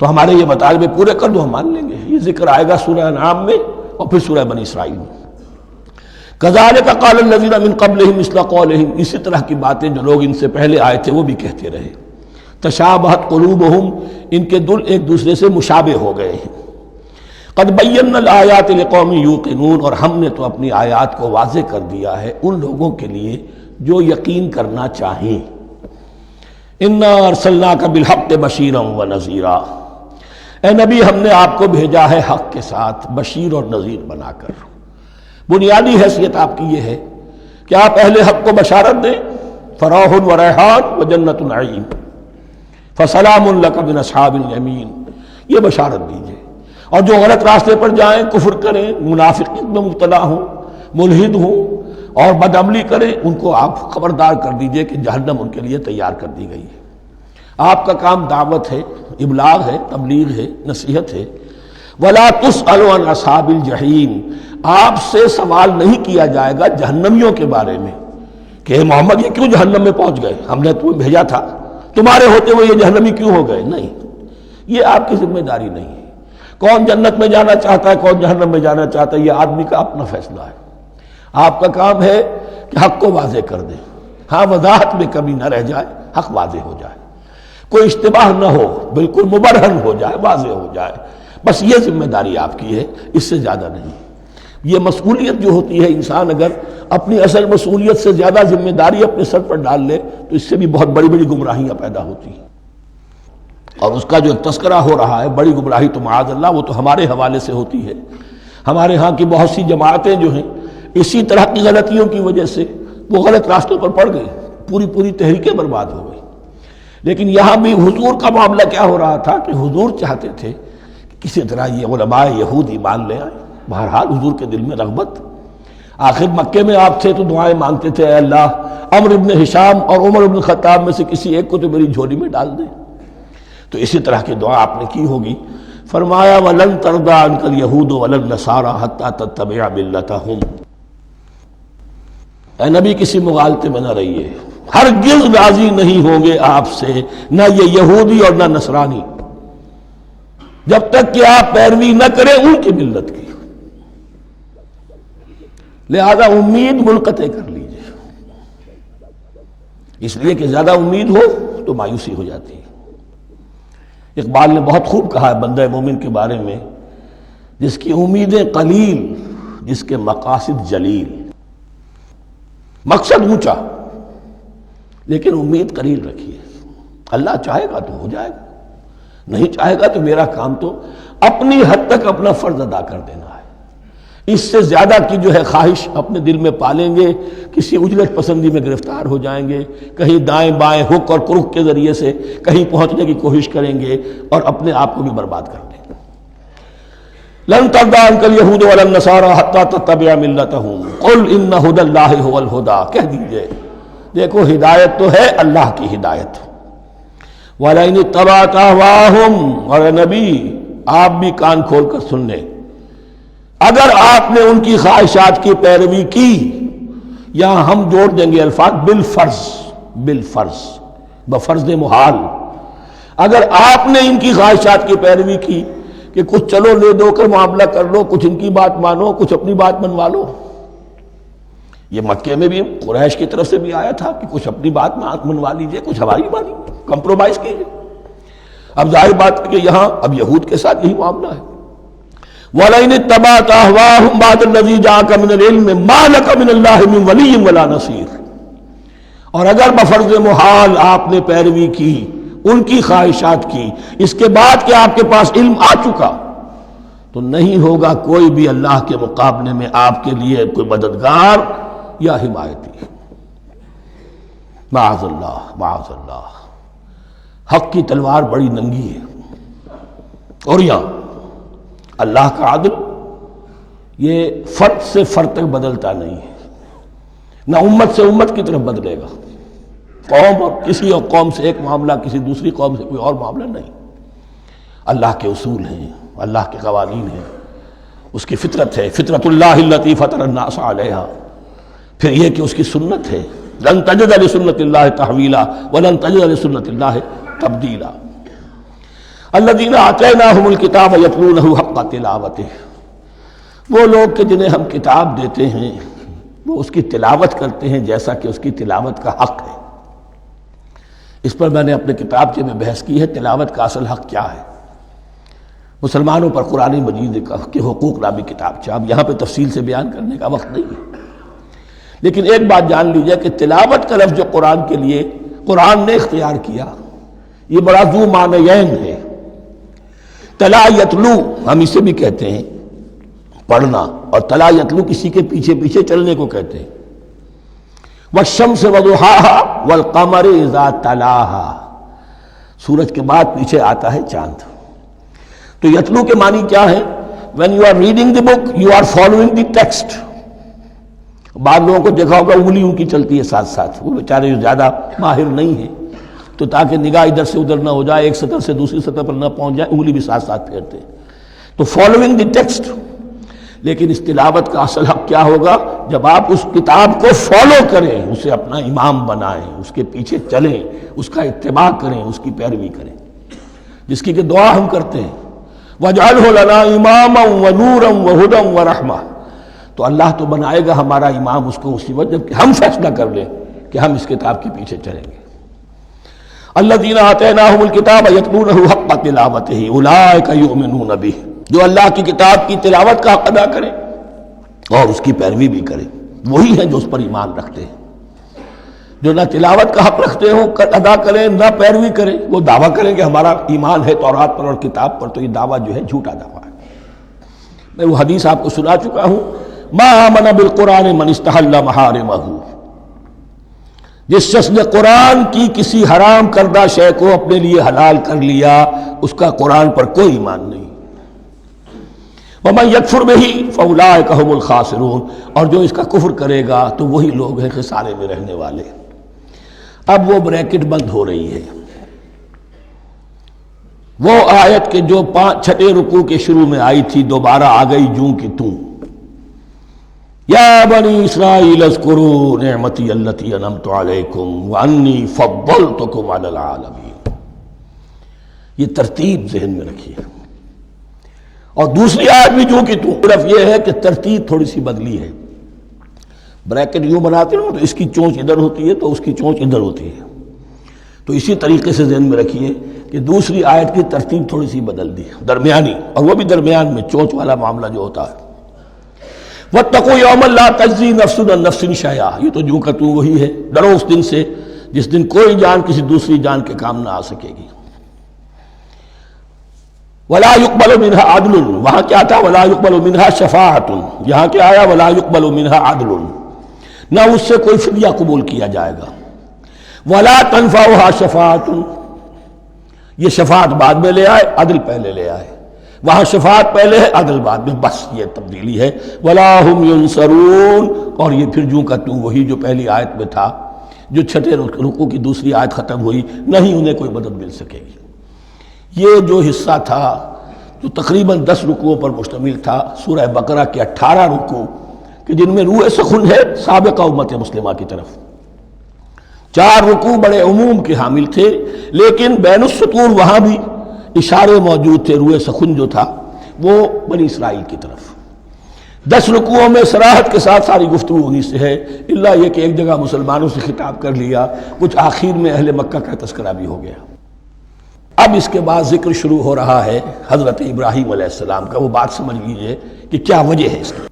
تو ہمارے یہ مطالبے پورے کر دو، ہم مان لیں گے۔ یہ ذکر آئے گا سورہ انعام میں اور پھر سورہ بنی اسرائیل میں۔ كَذَلِكَ قَالَ الَّذِينَ مِن قَبْلِهِمْ مِثْلَ قَوْلِهِمْ، اسی طرح کی باتیں جو لوگ ان سے پہلے آئے تھے وہ بھی کہتے رہے۔ تشابہت قلوبہم، ان کے دل ایک دوسرے سے مشابہ ہو گئے ہیں۔ قد بینا الآیات لقوم یوقنون، اور ہم نے تو اپنی آیات کو واضح کر دیا ہے ان لوگوں کے لیے جو یقین کرنا چاہیں۔ انا ارسلناک بالحق بشیرا ونذیرا، اے نبی ہم نے آپ کو بھیجا ہے حق کے ساتھ بشیر اور نذیر بنا کر۔ بنیادی حیثیت آپ کی یہ ہے کہ آپ اہل حق کو بشارت دیں، فراح و ریحان و جنت نعیم، فسلام لک من اصحاب الیمین، یہ بشارت دیجئے۔ اور جو غلط راستے پر جائیں، کفر کریں، منافقت میں مبتلا ہوں، ملحد ہوں اور بدعملی کریں، ان کو آپ خبردار کر دیجئے کہ جہنم ان کے لیے تیار کر دی گئی ہے۔ آپ کا کام دعوت ہے، ابلاغ ہے، تبلیغ ہے، نصیحت ہے۔ وَلَا تُسْأَلُ عَنْ أَصْحَابِ الْجَحِيمِ، آپ سے سوال نہیں کیا جائے گا جہنمیوں کے بارے میں کہ اے محمد یہ کیوں جہنم میں پہنچ گئے، ہم نے تمہیں بھیجا تھا، تمہارے ہوتے ہوئے یہ جہنمی کیوں ہو گئے؟ نہیں، یہ آپ کی ذمہ داری نہیں ہے۔ کون جنت میں جانا چاہتا ہے، کون جہنم میں جانا چاہتا ہے، یہ آدمی کا اپنا فیصلہ ہے۔ آپ کا کام ہے کہ حق کو واضح کر دیں، ہاں وضاحت میں کمی نہ رہ جائے، حق واضح ہو جائے، کوئی اشتباہ نہ ہو، بالکل مبرہن ہو جائے، واضح ہو جائے، بس یہ ذمہ داری آپ کی ہے، اس سے زیادہ نہیں۔ یہ مسئولیت جو ہوتی ہے، انسان اگر اپنی اصل مسئولیت سے زیادہ ذمہ داری اپنے سر پر ڈال لے تو اس سے بھی بہت بڑی بڑی گمراہیاں پیدا ہوتی ہیں، اور اس کا جو تذکرہ ہو رہا ہے بڑی گمراہی تو معاذ اللہ وہ تو ہمارے حوالے سے ہوتی ہے۔ ہمارے ہاں کی بہت سی جماعتیں جو ہیں اسی طرح کی غلطیوں کی وجہ سے وہ غلط راستوں پر پڑ گئی، پوری تحریکیں برباد ہو گئی۔ لیکن یہاں بھی حضور کا معاملہ کیا ہو رہا تھا کہ حضور چاہتے تھے کہ کسی طرح یہ علماء یہود ایمان لے آئے۔ بہرحال حضور کے دل میں رغبت، آخر مکے میں آپ تھے تو دعائیں مانگتے تھے، اے اللہ عمرو ابن ہشام اور عمر ابن خطاب میں سے کسی ایک کو تو میری جھولی میں ڈال دے۔ تو اسی طرح کی دعا آپ نے کی ہوگی۔ فرمایا وَلَن تَرْضَىٰ عَنْكَ الْيَهُودُ وَلَا النَّصَارَىٰ حَتَّىٰ تَتَّبِعَ مِلَّتَهُمْ۔ اے نبی کسی مغالطے میں نہ رہیے، ہرگز راضی نہیں ہوں گے آپ سے نہ یہ یہودی اور نہ نصرانی، جب تک کہ آپ پیروی نہ کریں ان کی ملت کی۔ لہذا امید منقطع کر لیجیے، اس لیے کہ زیادہ امید ہو تو مایوسی ہو جاتی ہے۔ اقبال نے بہت خوب کہا ہے بندہ مومن کے بارے میں، جس کی امیدیں قلیل، جس کے مقاصد جلیل۔ مقصد اونچا لیکن امید قلیل رکھیے، اللہ چاہے گا تو ہو جائے گا، نہیں چاہے گا تو میرا کام تو اپنی حد تک اپنا فرض ادا کر دینا ہے۔ اس سے زیادہ کی جو ہے خواہش اپنے دل میں پالیں گے، کسی اجلت پسندی میں گرفتار ہو جائیں گے، کہیں دائیں بائیں ہک اور کرک کے ذریعے سے کہیں پہنچنے کی کوشش کریں گے اور اپنے آپ کو بھی برباد کر دیں گے۔ لن ترضى عنك اليهود ولا النصارى حتى تتبع ملتهم قل ان هدى الله هو الهدى، کہہ دیجئے دیکھو ہدایت تو ہے اللہ کی ہدایت۔ وَلَئِنِ اتَّبَعْتَ أَهْوَاءَهُمْ، اور نبی آپ بھی کان کھول کر سن لیں، اگر آپ نے ان کی خواہشات کی پیروی کی، یہاں ہم جوڑ دیں گے الفاظ بالفرض بفرض محال، اگر آپ نے ان کی خواہشات کی پیروی کی کہ کچھ چلو لے دو کر معاملہ کر لو، کچھ ان کی بات مانو، کچھ اپنی بات منوا لو۔ یہ مکے میں بھی قریش کی طرف سے بھی آیا تھا کہ کچھ اپنی بات منوا لیجئے، کچھ ہماری مانی، کمپرومائز کیجئے۔ اب ظاہر بات ہے کہ یہاں اب یہود کے ساتھ یہی معاملہ ہے۔ وَلَئِنِ اتَّبَعْتَ أَهْوَاءَهُمْ بَعْدَ الَّذِي جَاءَكَ مِنَ الْعِلْمِ مَا لَكَ مِنَ اللَّهِ مِنْ وَلِيٍّ وَلَا نَصِيرٍ، اور اگر بفرض محال آپ نے پیروی کی ان کی خواہشات کی، اس کے بعد کہ آپ کے پاس علم آ چکا، تو نہیں ہوگا کوئی بھی اللہ کے مقابلے میں آپ کے لیے کوئی مددگار یا حمایتی۔ معاذ اللہ، حق کی تلوار بڑی ننگی ہے، اور یہاں اللہ کا عدل یہ فرد سے فرد تک بدلتا نہیں ہے، نہ امت سے امت کی طرف بدلے گا، قوم اور کسی اور قوم سے ایک معاملہ، کسی دوسری قوم سے کوئی اور معاملہ نہیں۔ اللہ کے اصول ہیں، اللہ کے قوانین ہیں، اس کی فطرت ہے، فطرت اللہ التی فطر الناس علیہا، پھر یہ کہ اس کی سنت ہے، لن تجد لسنت اللہ تحویلا ولن تجد لسنت اللہ تبدیلا۔ الذین آتیناہم الکتاب یتلونہ حق تلاوتہ، وہ لوگ کہ جنہیں ہم کتاب دیتے ہیں وہ اس کی تلاوت کرتے ہیں جیسا کہ اس کی تلاوت کا حق ہے۔ اس پر میں نے اپنے کتابچے میں بحث کی ہے، تلاوت کا اصل حق کیا ہے۔ مسلمانوں پر قرآن مجید کے حقوق نامی کتابچہ، اب یہاں پہ تفصیل سے بیان کرنے کا وقت نہیں ہے، لیکن ایک بات جان لیجئے کہ تلاوت کا لفظ جو قرآن کے لیے قرآن نے اختیار کیا، یہ بڑا ذو معنیین ہے۔ تلا یتلو ہم اسے بھی کہتے ہیں پڑھنا، اور تلا یتلو کسی کے پیچھے پیچھے چلنے کو کہتے ہیں۔ والشمس وضحاها والقمر اذا تلاها، سورج کے بعد پیچھے آتا ہے چاند۔ تو یتلو کے معنی کیا ہے؟ when you are reading the book you are following the text۔ بعض لوگوں کو دیکھا ہوگا انگلی ان کی چلتی ہے ساتھ ساتھ، وہ بیچارے جو زیادہ ماہر نہیں ہیں تو تاکہ نگاہ ادھر سے ادھر نہ ہو جائے، ایک سطر سے دوسری سطر پر نہ پہنچ جائے، انگلی بھی ساتھ ساتھ پھیرتے ہیں، تو فالوئنگ دی ٹیکسٹ۔ لیکن اس تلاوت کا اصل حق کیا ہوگا؟ جب آپ اس کتاب کو فالو کریں، اسے اپنا امام بنائیں، اس کے پیچھے چلیں، اس کا اتباع کریں، اس کی پیروی کریں، جس کی کہ دعا ہم کرتے ہیں وَاجْعَلْهُ لَنَا إِمَامًا وَنُورًا وَهُدًى وَرَحْمَةً، تو اللہ تو بنائے گا ہمارا امام اس کو اسی وقت جب کہ ہم فیصلہ کر لیں کہ ہم اس کتاب کے پیچھے چلیں گے۔ الذین آتیناہم الکتاب یتلونہ حق تلاوتہ اولئک یؤمنون بہ، جو اللہ کی کتاب کی تلاوت کا حق ادا کریں اور اس کی پیروی بھی کریں، وہی ہیں جو اس پر ایمان رکھتے ہیں۔ جو نہ تلاوت کا حق رکھتے ہوں ادا کریں، نہ پیروی کریں، وہ دعویٰ کریں کہ ہمارا ایمان ہے تورات پر اور کتاب پر، تو یہ دعویٰ جو ہے جھوٹا دعویٰ ہے۔ میں وہ حدیث آپ کو سنا چکا ہوں، ما آمن بالقرآن من استحل محارمہ، جس شخص نے قرآن کی کسی حرام کردہ شے کو اپنے لیے حلال کر لیا اس کا قرآن پر کوئی ایمان نہیں۔ وَمَن يَكْفُرْ بِهِ فَأُولَٰئِكَ هُمُ الْخَاسِرُونَ، اور جو اس کا کفر کرے گا تو وہی لوگ ہیں خسارے میں رہنے والے۔ اب وہ بریکٹ بند ہو رہی ہے، وہ آیت کے جو چھٹے رکوع کے شروع میں آئی تھی دوبارہ آ گئی جوں کی توں، یا بنی اسرائیل اذکروا نعمتی التی انعمت علیکم وانی فضلتکم علی العالمین۔ یہ ترتیب ذہن میں رکھیے۔ اور دوسری آیت بھی جو کہ تو صرف یہ ہے کہ ترتیب تھوڑی سی بدلی ہے، بریکٹ یوں بناتے ہیں تو اس کی چونچ ادھر ہوتی ہے تو اس کی چونچ ادھر ہوتی ہے، تو اسی طریقے سے ذہن میں رکھیے کہ دوسری آیت کی ترتیب تھوڑی سی بدل دی ہے، درمیانی، اور وہ بھی درمیان میں چونچ والا معاملہ جو ہوتا ہے۔ وَاتَّقُوا يَوْمًا لَا تَجْزِي نَفْسٌ عَن نَفْسٍ شَيْئًا، یہ تو جو کہ تو وہی ہے، ڈرو اس دن سے جس دن کوئی جان کسی دوسری جان کے کام نہ آ سکے گی۔ وَلَا يُقْبَلُ مِنْهَا عَدْلٌ، وہاں کیا تھا وَلَا يُقْبَلُ مِنْهَا شَفَاعَةٌ، یہاں کیا آیا وَلَا يُقْبَلُ مِنْهَا عَدْلٌ، نہ اس سے کوئی فدیہ قبول کیا جائے گا۔ وَلَا تَنفَعُهَا شَفَاعَةٌ، یہ شفاعت بعد میں لے آئے، عدل پہلے لے آئے، وہاں شفاعت پہلے ہے عدل بعد میں، بس یہ تبدیلی ہے۔ وَلَا هُمْ يُنصَرُونَ، اور یہ پھر جو کا تو وہی جو پہلی آیت میں تھا، جو چھٹے رکوع کی دوسری آیت ختم ہوئی، نہیں انہیں کوئی مدد مل سکے گی۔ یہ جو حصہ تھا جو تقریباً 10 رکوعوں پر مشتمل تھا، سورہ بقرہ کے 18 رکوع کہ جن میں روح سخن ہے سابقہ امت مسلمہ کی طرف، 4 رکوع بڑے عموم کے حامل تھے، لیکن بین السطور وہاں بھی اشارے موجود تھے، روح سخن جو تھا وہ بنی اسرائیل کی طرف۔ 10 رکوعوں میں صراحت کے ساتھ ساری گفتگو انہی سے ہے، الا یہ کہ ایک جگہ مسلمانوں سے خطاب کر لیا، کچھ آخر میں اہل مکہ کا تذکرہ بھی ہو گیا۔ اب اس کے بعد ذکر شروع ہو رہا ہے حضرت ابراہیم علیہ السلام کا، وہ بات سمجھ لیجئے کہ کیا وجہ ہے اس کی۔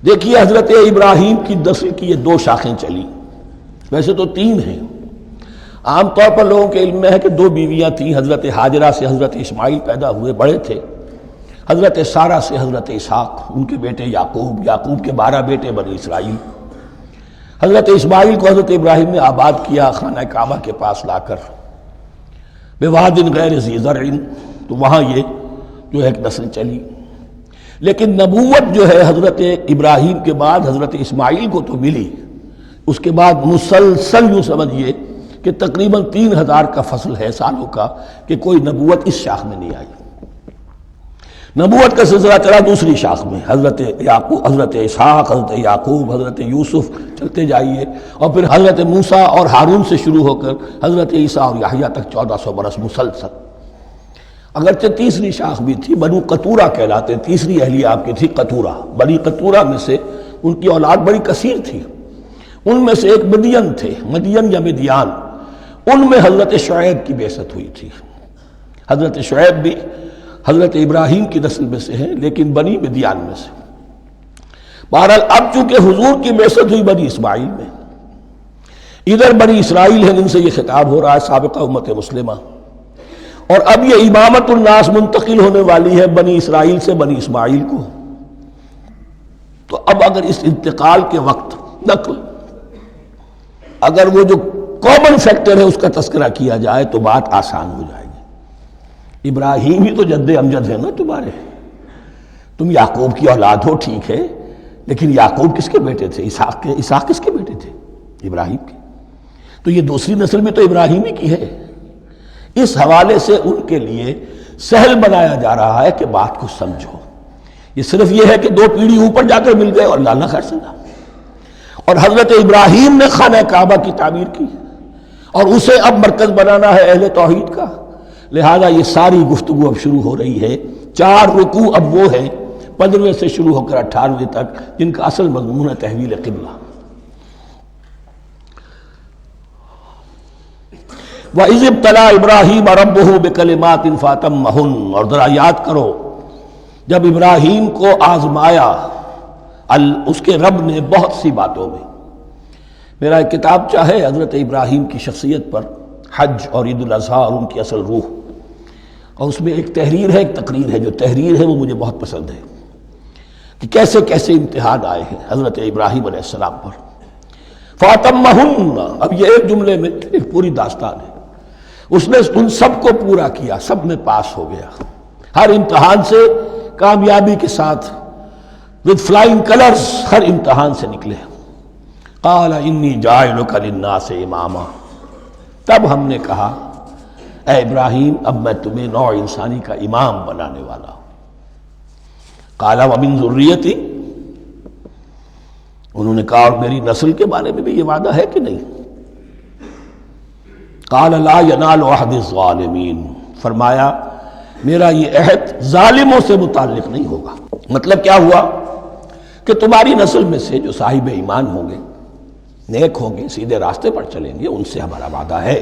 دیکھیے حضرت ابراہیم کی نسل کی یہ 2 شاخیں چلی، ویسے تو 3 ہیں، عام طور پر لوگوں کے علم میں ہے کہ 2 بیویاں تھیں، حضرت ہاجرہ سے حضرت اسماعیل پیدا ہوئے، بڑے تھے، حضرت سارہ سے حضرت اسحاق، ان کے بیٹے یعقوب، یعقوب کے 12 بیٹے بنی اسرائیل۔ حضرت اسماعیل کو حضرت ابراہیم نے آباد کیا خانہ کعبہ کے پاس لا کر، بواد غیر ذی زرع، تو وہاں یہ جو ایک نسل چلی، لیکن نبوت جو ہے حضرت ابراہیم کے بعد حضرت اسماعیل کو تو ملی، اس کے بعد مسلسل یوں سمجھیے کہ تقریباً 3000 کا فصل ہے سالوں کا کہ کوئی نبوت اس شاخ میں نہیں آئی۔ نبوت کا سلسلہ چلا دوسری شاخ میں، حضرت یعقوب، حضرت اسحاق، حضرت یعقوب، حضرت یوسف، چلتے جائیے، اور پھر حضرت موسیٰ اور ہارون سے شروع ہو کر حضرت عیسیٰ اور یحییٰ تک 1400 برس مسلسل۔ اگرچہ تیسری شاخ بھی تھی، بنو قطورہ کہلاتے، تیسری اہلیہ آپ کی تھی قطورہ، بنی قطورہ میں سے ان کی اولاد بڑی کثیر تھی، ان میں سے ایک مدین تھے، مدین یا مدیان، ان میں حضرت شعیب کی بعثت ہوئی تھی۔ حضرت شعیب بھی حضرت ابراہیم کی نسل میں سے ہیں لیکن بنی مدیان میں سے۔ بہرحال اب چونکہ حضور کی بعثت ہوئی بنی اسماعیل میں، ادھر بنی اسرائیل ہیں جن سے یہ خطاب ہو رہا ہے سابقہ امت مسلمہ، اور اب یہ امامت الناس منتقل ہونے والی ہے بنی اسرائیل سے بنی اسماعیل کو۔ تو اب اگر اس انتقال کے وقت نقل، اگر وہ جو کامن فیکٹر ہے اس کا تذکرہ کیا جائے تو بات آسان ہو جائے گی۔ ابراہیم ہی تو جد امجد ہے نا تمہارے، تم یعقوب کی اولاد ہو ٹھیک ہے، لیکن یعقوب کس کے بیٹے تھے؟ اسحاق کس کے بیٹے تھے؟ ابراہیم کے۔ تو یہ دوسری نسل بھی تو ابراہیم ہی کی ہے۔ اس حوالے سے ان کے لیے سہل بنایا جا رہا ہے کہ بات کو سمجھو، یہ صرف یہ ہے کہ 2 پیڑھی اوپر جا کر مل گئے اور اللہ خیر سلا، اور حضرت ابراہیم نے خانہ کعبہ کی تعمیر کی اور اسے اب مرکز بنانا ہے اہل توحید کا، لہذا یہ ساری گفتگو اب شروع ہو رہی ہے۔ 4 رکوع اب وہ ہیں 15ویں سے شروع ہو کر 18ویں تک جن کا اصل مضمون ہے تحویل قبلہ۔ وَإِذِ ابْتَلَىٰ إِبْرَاهِيمَ رَبُّهُ بِكَلِمَاتٍ فَأَتَمَّهُنَّ، اور ذرا یاد کرو جب ابراہیم کو آزمایا اس کے رب نے بہت سی باتوں میں۔ میرا ایک کتاب چاہے حضرت ابراہیم کی شخصیت پر، حج اور عید الاضحیٰ اور ان کی اصل روح، اور اس میں ایک تحریر ہے ایک تقریر ہے، جو تحریر ہے وہ مجھے بہت پسند ہے کہ کیسے کیسے امتحان آئے ہیں حضرت ابراہیم علیہ السلام پر۔ فاتمہن، اب یہ ایک جملے میں ایک پوری داستان ہے. اس نے ان سب کو پورا کیا، سب میں پاس ہو گیا، ہر امتحان سے کامیابی کے ساتھ with flying colors ہر امتحان سے نکلے. قال انی جاعلک للناس اماما، تب ہم نے کہا اے ابراہیم اب میں تمہیں نوع انسانی کا امام بنانے والا ہوں. قال ومن ذریتی، انہوں نے کہا اور میری نسل کے بارے میں بھی یہ وعدہ ہے کہ نہیں؟ قال لا ینال عہد الظالمین، فرمایا میرا یہ عہد ظالموں سے متعلق نہیں ہوگا. مطلب کیا ہوا کہ تمہاری نسل میں سے جو صاحب ایمان ہوں گے، نیک ہوں گے، سیدھے راستے پر چلیں گے، ان سے ہمارا وعدہ ہے،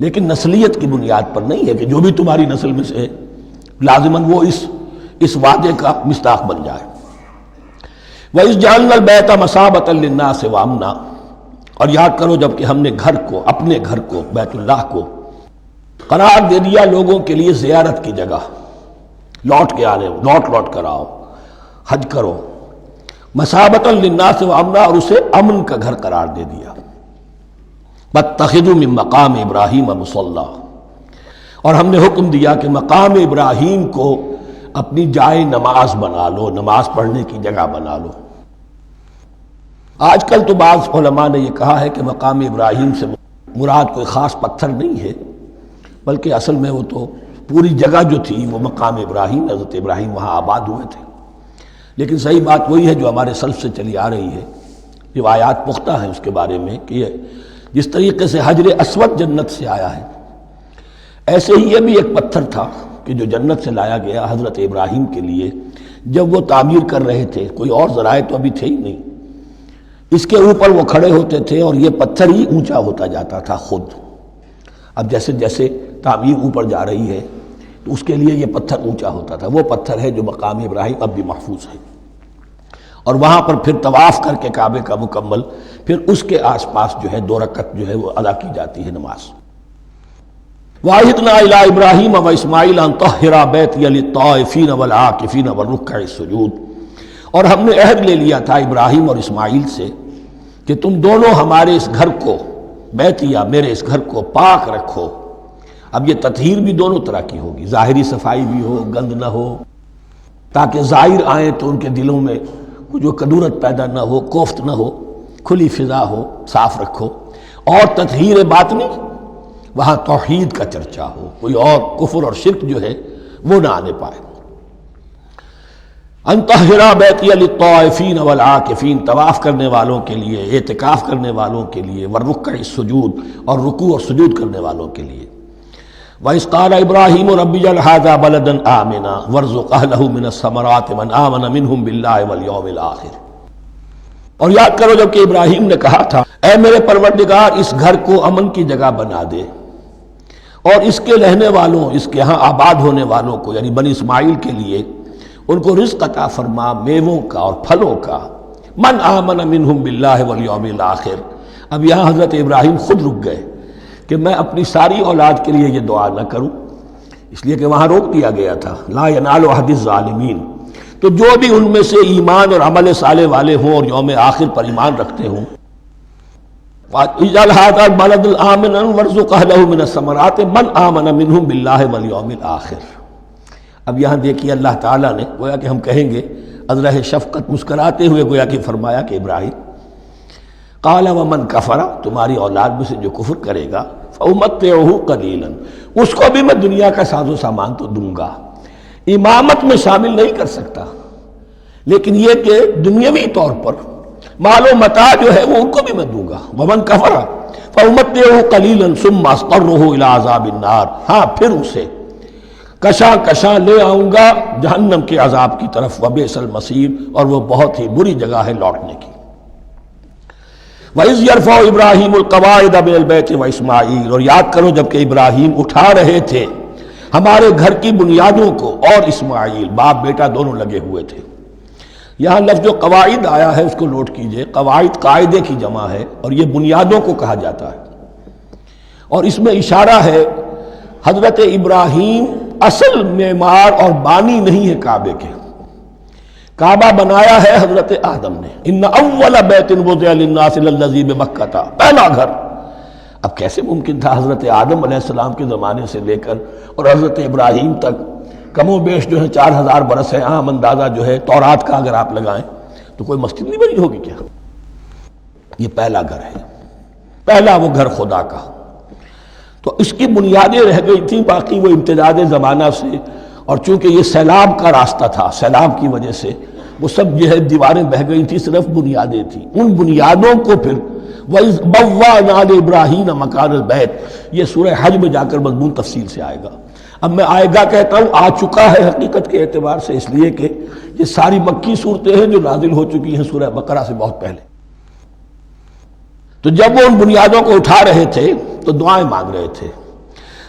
لیکن نسلیت کی بنیاد پر نہیں ہے کہ جو بھی تمہاری نسل میں سے لازماً وہ اس وعدے کا مصداق بن جائے. وَإِذْ جَعَلْنَا الْبَيْتَ مَثَابَةً لِلنَّاسِ وَأَمْنًا، اور یاد کرو جب کہ ہم نے گھر کو، اپنے گھر کو، بیت اللہ کو قرار دے دیا لوگوں کے لیے زیارت کی جگہ، لوٹ کے آنے، لوٹ کر آؤ، حج کرو. مَثَابَةً لِلنَّاسِ وَأَمْنًا، اور اسے امن کا گھر قرار دے دیا. وَاتَّخِذُوا مِن مَّقَامِ إِبْرَاهِيمَ مُصَلًّى، اور ہم نے حکم دیا کہ مقام ابراہیم کو اپنی جائے نماز بنا لو، نماز پڑھنے کی جگہ بنا لو. آج کل تو بعض علماء نے یہ کہا ہے کہ مقام ابراہیم سے مراد کوئی خاص پتھر نہیں ہے، بلکہ اصل میں وہ تو پوری جگہ جو تھی وہ مقام ابراہیم، حضرت ابراہیم وہاں آباد ہوئے تھے. لیکن صحیح بات وہی ہے جو ہمارے سلف سے چلی آ رہی ہے، روایات پختہ ہیں اس کے بارے میں کہ یہ جس طریقے سے حجر اسود جنت سے آیا ہے، ایسے ہی یہ بھی ایک پتھر تھا کہ جو جنت سے لایا گیا حضرت ابراہیم کے لیے جب وہ تعمیر کر رہے تھے. کوئی اور ذرائع تو ابھی تھے ہی نہیں، اس کے اوپر وہ کھڑے ہوتے تھے اور یہ پتھر ہی اونچا ہوتا جاتا تھا خود. اب جیسے جیسے تعمیر اوپر جا رہی ہے تو اس کے لیے یہ پتھر اونچا ہوتا تھا. وہ پتھر ہے جو مقام ابراہیم اب بھی محفوظ ہے، اور وہاں پر پھر طواف کر کے کعبے کا مکمل، پھر اس کے آس پاس جو ہے 2 رکعت جو ہے وہ ادا کی جاتی ہے نماز. وَعَهِدْنَا إِلَىٰ إِبْرَاهِيمَ وَإِسْمَاعِيلَ أَن طَهِّرَا بَيْتِيَ لِلطَّائِفِينَ وَالْعَاكِفِينَ وَالرُّكَّعِ السُّجُودِ، اور ہم نے عہد لے لیا تھا ابراہیم اور اسماعیل سے کہ تم دونوں ہمارے اس گھر کو، بیتیا میرے اس گھر کو پاک رکھو. اب یہ تطہیر بھی دونوں طرح کی ہوگی، ظاہری صفائی بھی ہو، گند نہ ہو، تاکہ زائر آئیں تو ان کے دلوں میں جو کدورت پیدا نہ ہو، کوفت نہ ہو، کھلی فضا ہو، صاف رکھو. اور تطہیر باطنی، وہاں توحید کا چرچا ہو، کوئی اور کفر اور شرک جو ہے وہ نہ آنے پائے. ان طہرا بیتی للطائفین والعاکفین، طواف کرنے والوں کے لیے، اعتکاف کرنے والوں کے لیے، والرکع السجود، اور رکوع اور سجود کرنے والوں کے لیے. وَإِذْ قَالَ إِبْرَاهِيمُ رَبِّ اجْعَلْ هَٰذَا بَلَدًا آمِنًا وَارْزُقْ أَهْلَهُ مِنَ الثَّمَرَاتِ مَنْ آمَنَ مِنْهُمْ بِاللَّهِ وَالْيَوْمِ الْآخِرِ. اور یاد کرو جب کہ ابراہیم نے کہا تھا اے میرے پروردگار اس گھر کو امن کی جگہ بنا دے، اور اس کے رہنے والوں، اس کے ہاں آباد ہونے والوں کو یعنی بنی اسماعیل کے لیے ان کو رزق عطا فرما، میووں کا اور پھلوں کا. من آمن منہم باللہ والیوم الآخر. اب یہاں حضرت ابراہیم خود رک گئے کہ میں اپنی ساری اولاد کے لیے یہ دعا نہ کروں، اس لیے کہ وہاں روک دیا گیا تھا لا ینال عہد الظالمین. تو جو بھی ان میں سے ایمان اور عمل صالح والے ہوں اور یوم آخر پر ایمان رکھتے ہوں، اجعل هذا البلد آمنا وارزق اهله من الثمرات من آمن منهم بالله واليوم الآخر. اب یہاں دیکھیے اللہ تعالیٰ نے گویا کہ ہم کہیں گے ازرہ شفقت مسکراتے ہوئے گویا کہ فرمایا کہ ابراہیم قال ومن کفر، تمہاری اولاد میں سے جو کفر کرے گا فأمتعه قلیلا، اس کو بھی میں دنیا کا ساز و سامان تو دوں گا، امامت میں شامل نہیں کر سکتا، لیکن یہ کہ دنیاوی طور پر مال و متاع جو ہے وہ ان کو بھی میں دوں گا. ومن کفر فأمتعه قلیلا ثم اضطره الى عذاب النار، ہاں پھر اسے کشاں کشاں لے آؤں گا جہنم کے عذاب کی طرف. وبئس المصیر، اور وہ بہت ہی بری جگہ ہے لوٹنے کی. وَإِذْ يَرْفَعُ إِبْرَاهِيمُ الْقَوَاعِدَ مِنَ الْبَيْتِ وَإِسْمَاعِيلُ، اور یاد کرو جب کہ ابراہیم اٹھا رہے تھے ہمارے گھر کی بنیادوں کو، اور اسماعیل، باپ بیٹا دونوں لگے ہوئے تھے. یہاں لفظ جو قواعد آیا ہے اس کو نوٹ کیجئے، قواعد قاعدے کی جمع ہے اور یہ بنیادوں کو کہا جاتا ہے. اور اس میں اشارہ ہے حضرت ابراہیم اصل معمار اور بانی نہیں ہے کعبے کے. کعبہ بنایا ہے حضرت آدم نے. ان اول بیت وضع للناس للذی ببکہ، پہلا گھر. اب کیسے ممکن تھا حضرت آدم علیہ السلام کے زمانے سے لے کر اور حضرت ابراہیم تک کم و بیش جو ہے 4000 برس ہے. عام اندازہ جو ہے تورات کا اگر آپ لگائیں تو کوئی مسجد نہیں بنی ہوگی کیا؟ یہ پہلا گھر ہے، پہلا وہ گھر خدا کا. تو اس کی بنیادیں رہ گئی تھیں، باقی وہ امتداد زمانہ سے، اور چونکہ یہ سیلاب کا راستہ تھا، سیلاب کی وجہ سے وہ سب جو ہے دیواریں بہہ گئی تھی، صرف بنیادیں تھیں. ان بنیادوں کو پھر وَإِذْ بَوَّأْنَا لِإِبْرَاهِيمَ مَكَانَ الْبَيْتِ، یہ سورہ حج میں جا کر مضمون تفصیل سے آئے گا. اب میں آئے گا کہتا ہوں، آ چکا ہے حقیقت کے اعتبار سے، اس لیے کہ یہ ساری مکی صورتیں ہیں جو نازل ہو چکی ہیں سورہ بقرہ سے بہت پہلے. تو جب وہ ان بنیادوں کو اٹھا رہے تھے تو دعائیں مانگ رہے تھے.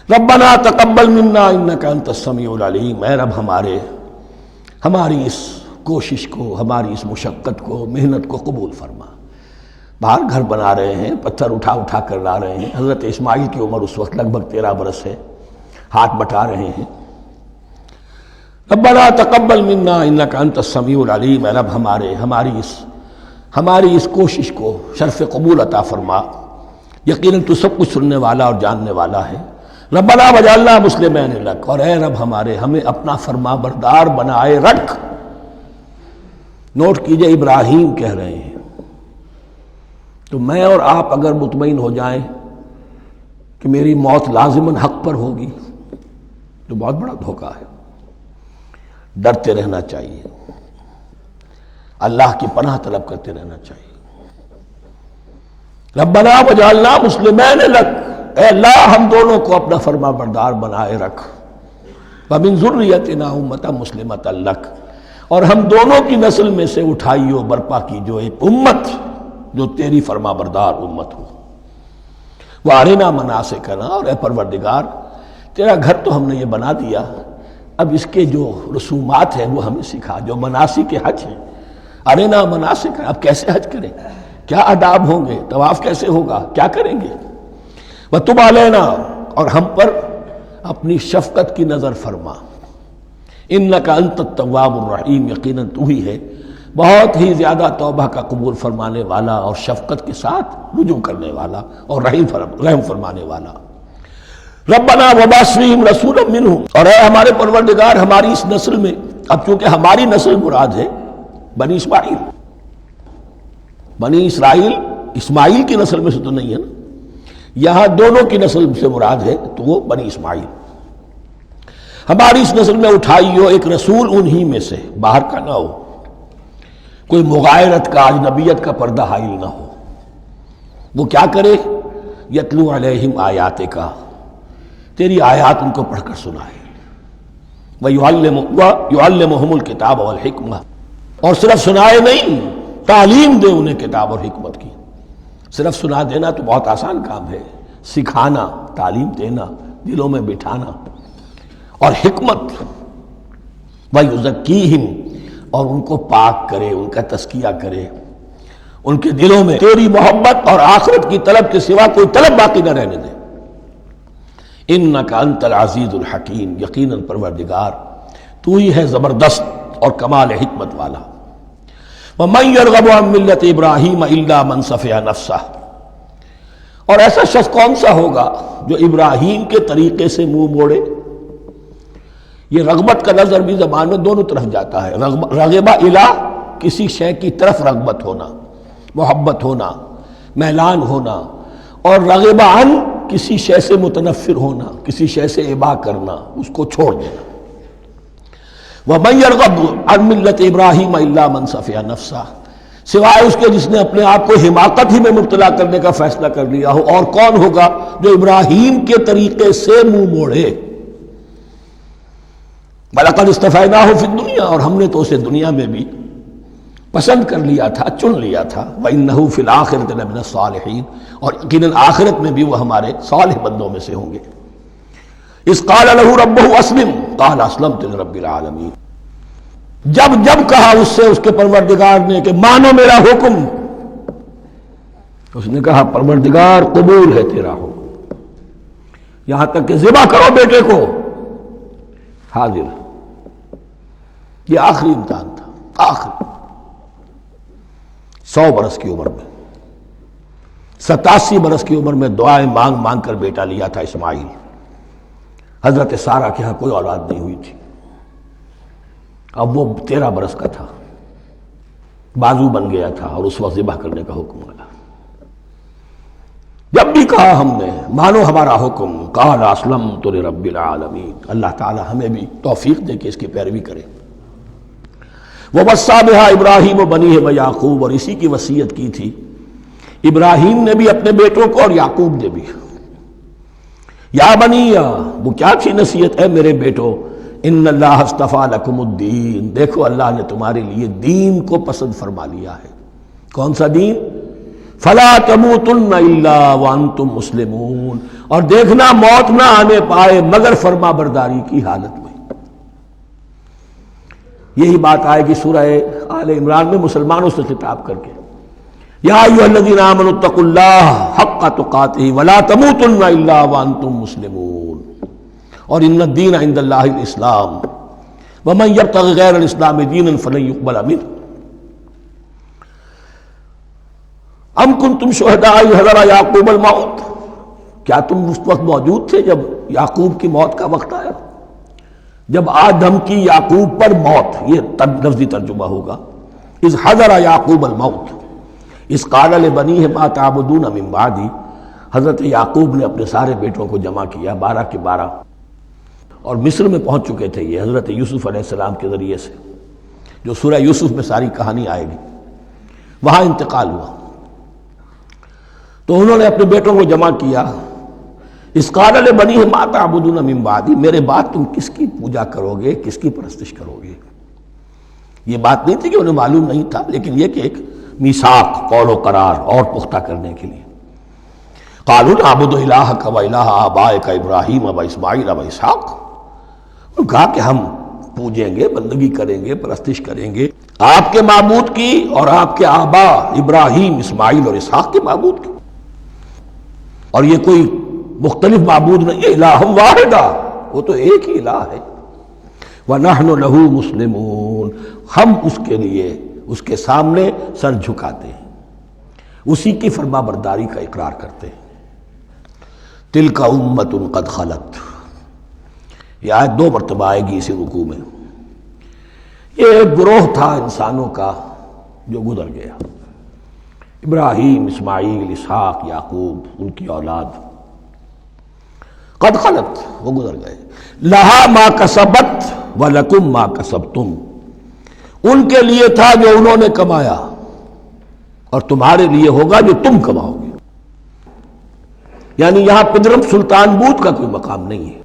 ربنا تقبل منا انک انت السمیع العلیم، اے رب ہماری اس کوشش کو، ہماری اس مشقت کو، محنت کو قبول فرما. باہر گھر بنا رہے ہیں، پتھر اٹھا اٹھا کر لا رہے ہیں. حضرت اسماعیل کی عمر اس وقت لگ بھگ 13 برس ہے، ہاتھ بٹا رہے ہیں. ربنا تقبل منا انک انت السمیع العلیم، اے رب ہماری اس کوشش کو شرف قبول عطا فرما. یقیناً تو سب کچھ سننے والا اور جاننے والا ہے. ربنا وجعلنا مسلمین لک، اور اے رب ہمیں اپنا فرما بردار بنائے رکھ. نوٹ کیجئے، ابراہیم کہہ رہے ہیں. تو میں اور آپ اگر مطمئن ہو جائیں کہ میری موت لازماً حق پر ہوگی تو بہت بڑا دھوکہ ہے. ڈرتے رہنا چاہیے، اللہ کی پناہ طلب کرتے رہنا چاہیے. ربنا وجعلنا مسلمین لک، اے اللہ ہم دونوں کو اپنا فرما بردار بنائے رکھ. ومن ذریتنا امۃ مسلمۃ لک، اور ہم دونوں کی نسل میں سے اٹھائیو برپا کی جو ایک امت جو تیری فرما بردار امت ہو. وارنا مناسکنا، اور اے پروردگار تیرا گھر تو ہم نے یہ بنا دیا، اب اس کے جو رسومات ہیں وہ ہمیں سکھا، جو مناسک حج ہیں. ارنا مناسک، اب کیسے حج کریں، کیا آداب ہوں گے، طواف کیسے ہوگا، کیا کریں گے. وتب علینا، اور ہم پر اپنی شفقت کی نظر فرما. انک انت التواب الرحیم، یقیناً تو ہی ہے بہت ہی زیادہ توبہ کا قبول فرمانے والا اور شفقت کے ساتھ رجوع کرنے والا اور رحم فرمانے والا. ربنا وبعث فیہم رسولا منہم، اور اے ہمارے پروردگار ہماری اس نسل میں، اب چونکہ ہماری نسل مراد ہے بنی اسماعیل، بنی اسرائیل اسماعیل کی نسل میں سے تو نہیں ہے نا، یہاں دونوں کی نسل سے مراد ہے تو وہ بنی اسماعیل. ہماری اس نسل میں اٹھائی ہو ایک رسول انہی میں سے، باہر کا نہ ہو، کوئی مغایرت کا اجنبیت کا پردہ حائل نہ ہو. وہ کیا کرے، یتلو علیہم آیاتک، تیری آیات ان کو پڑھ کر سنائے. وَيُعَلِّمُهُمُ الْكِتَابَ وَالْحِکْمَةَ، اور صرف سنائے نہیں، تعلیم دے انہیں کتاب اور حکمت کی. صرف سنا دینا تو بہت آسان کام ہے، سکھانا، تعلیم دینا، دلوں میں بٹھانا، اور حکمت. وَيُزَكِّيهِمْ، اور ان کو پاک کرے، ان کا تزکیہ کرے، ان کے دلوں میں تیری محبت اور آخرت کی طلب کے سوا کوئی طلب باقی نہ رہنے دے. انک انت العزیز الحکیم، یقیناً پروردگار تو ہی ہے زبردست اور کمال حکمت والا. وَمَن يَرْغَبُ عَن مِّلَّةِ إِبْرَاهِيمَ إِلَّا مَن سَفِهَ نَفْسَهُ، اور ایسا شخص کون سا ہوگا جو ابراہیم کے طریقے سے منہ موڑے. یہ رغبت کا نظر بھی زبان میں دونوں طرف جاتا ہے. رغبہ الہ، کسی شے کی طرف رغبت ہونا، محبت ہونا، میلان ہونا، اور رغبہ عن، کسی شے سے متنفر ہونا، کسی شے سے ابا کرنا، اس کو چھوڑ دینا. وَمَن يَرْغَبُ عَن مِّلَّةِ إِبْرَاهِيمَ إِلَّا مَن سَفِهَ نَفْسَهُ، سوائے اس کے جس نے اپنے آپ کو حماقت ہی میں مبتلا کرنے کا فیصلہ کر لیا ہو. اور کون ہوگا جو ابراہیم کے طریقے سے منہ موڑے. وَلَقَدِ اصْطَفَيْنَاهُ فِي الدُّنْيَا، اور ہم نے تو اسے دنیا میں بھی پسند کر لیا تھا، چن لیا تھا. وَإِنَّهُ فِي الْآخِرَةِ لَمِنَ الصَّالِحِينَ، اور یقیناً آخرت میں بھی وہ ہمارے صالح بندوں میں سے ہوں گے. اِذْ قَالَ لَهُ رَبُّهُ أَسْلِمْ قَالَ أَسْلَمْتُ لِرَبِّ الْعَالَمِينَ، جب کہا اس سے اس کے پروردگار نے کہ مانو میرا حکم، اس نے کہا پروردگار قبول ہے تیرا حکم، یہاں تک کہ ذبح کرو بیٹے کو، حاضر. یہ آخری امتحان تھا. آخر 100 برس کی عمر میں، 87 برس کی عمر میں دعائیں مانگ مانگ کر بیٹا لیا تھا اسماعیل۔ حضرت سارہ کے ہاں کوئی اولاد نہیں ہوئی تھی، اب وہ 13 برس کا تھا، بازو بن گیا تھا اور اس وقت ذبح کرنے کا حکم آیا۔ جب بھی کہا ہم نے مانو ہمارا حکم، قال اسلمت لرب العالمین، اللہ تعالی ہمیں بھی توفیق دے کہ اس کی پیروی کریں۔ ووصى بها ابراہیم وبنیہ ویعقوب، اور اسی کی وصیت کی تھی ابراہیم نے بھی اپنے بیٹوں کو اور یعقوب نے بھی۔ یا بنی، وہ کیا تھی نصیحت؟ اے میرے بیٹو، ان اللہ اصطفیٰ لکم الدین، دیکھو اللہ نے تمہارے لیے دین کو پسند فرما لیا ہے۔ کون سا دین؟ فلا تموتن الا وانتم مسلمون، اور دیکھنا موت نہ آنے پائے مگر فرما برداری کی حالت میں۔ یہی بات آئے گی سورہ آل عمران میں مسلمانوں سے خطاب کر کے، یا ایھا الذین آمنوا اتقوا اللہ حق تقاتہ ولا تموتن الا وانتم مسلمون، اور ان الدین عند اللہ الاسلام ومن یبتغ غیر الاسلام دینا فلن یقبل منہ۔ ام کنتم شہداء اذ حضر یعقوب الموت، کیا تم اس وقت موجود تھے جب یعقوب کی موت کا وقت آیا؟ جب آدم کی یعقوب پر موت، یہ لفظی ترجمہ ہوگا، اذ حضر یعقوب الموت اذ قال لبنیہ ما تعبدون من بعدی، حضرت یعقوب نے اپنے سارے بیٹوں کو جمع کیا، 12 کے 12، اور مصر میں پہنچ چکے تھے یہ حضرت یوسف علیہ السلام کے ذریعے سے، جو سورہ یوسف میں ساری کہانی آئے گی، وہاں انتقال ہوا۔ تو انہوں نے اپنے بیٹوں کو جمع کیا، اذ قال لبنیہ ما تعبدون من بعدی، میرے بعد تم کس کی پوجا کرو گے، کس کی پرستش کرو گے؟ یہ بات نہیں تھی کہ انہیں معلوم نہیں تھا، لیکن یہ کہ ایک میثاق، قول و قرار اور پختہ کرنے کے لیے۔ قالوا نعبد الہک و الہ آبائک ابراہیم و اسماعیل و اسحاق، انہوں نے کہا کہ ہم پوجیں گے، بندگی کریں گے، پرستش کریں گے آپ کے معبود کی اور آپ کے آبا ابراہیم، اسماعیل اور اسحاق کے معبود کی، اور یہ کوئی مختلف معبود نہیں ہے، الہ واحدہ، وہ تو ایک ہی الہ ہے۔ وَنَحْنُ لَهُ مُسْلِمُونَ، ہم اس کے لیے، اس کے سامنے سر جھکاتے ہیں، اسی کی فرما برداری کا اقرار کرتے ہیں۔ تِلْكَ أُمَّةٌ قَدْ خَلَتْ، یہ آیت 2 مرتبہ آئے گی اسی رکوع میں۔ یہ ایک گروہ تھا انسانوں کا جو گزر گیا، ابراہیم، اسماعیل، اسحاق، یعقوب، ان کی اولاد، قد خلت، وہ گزر گئے۔ لہا ما کسبت ولکم ما کسبتم، ان کے لیے تھا جو انہوں نے کمایا اور تمہارے لیے ہوگا جو تم کماؤ گے۔ یعنی یہاں پدرم سلطان بود کا کوئی مقام نہیں ہے،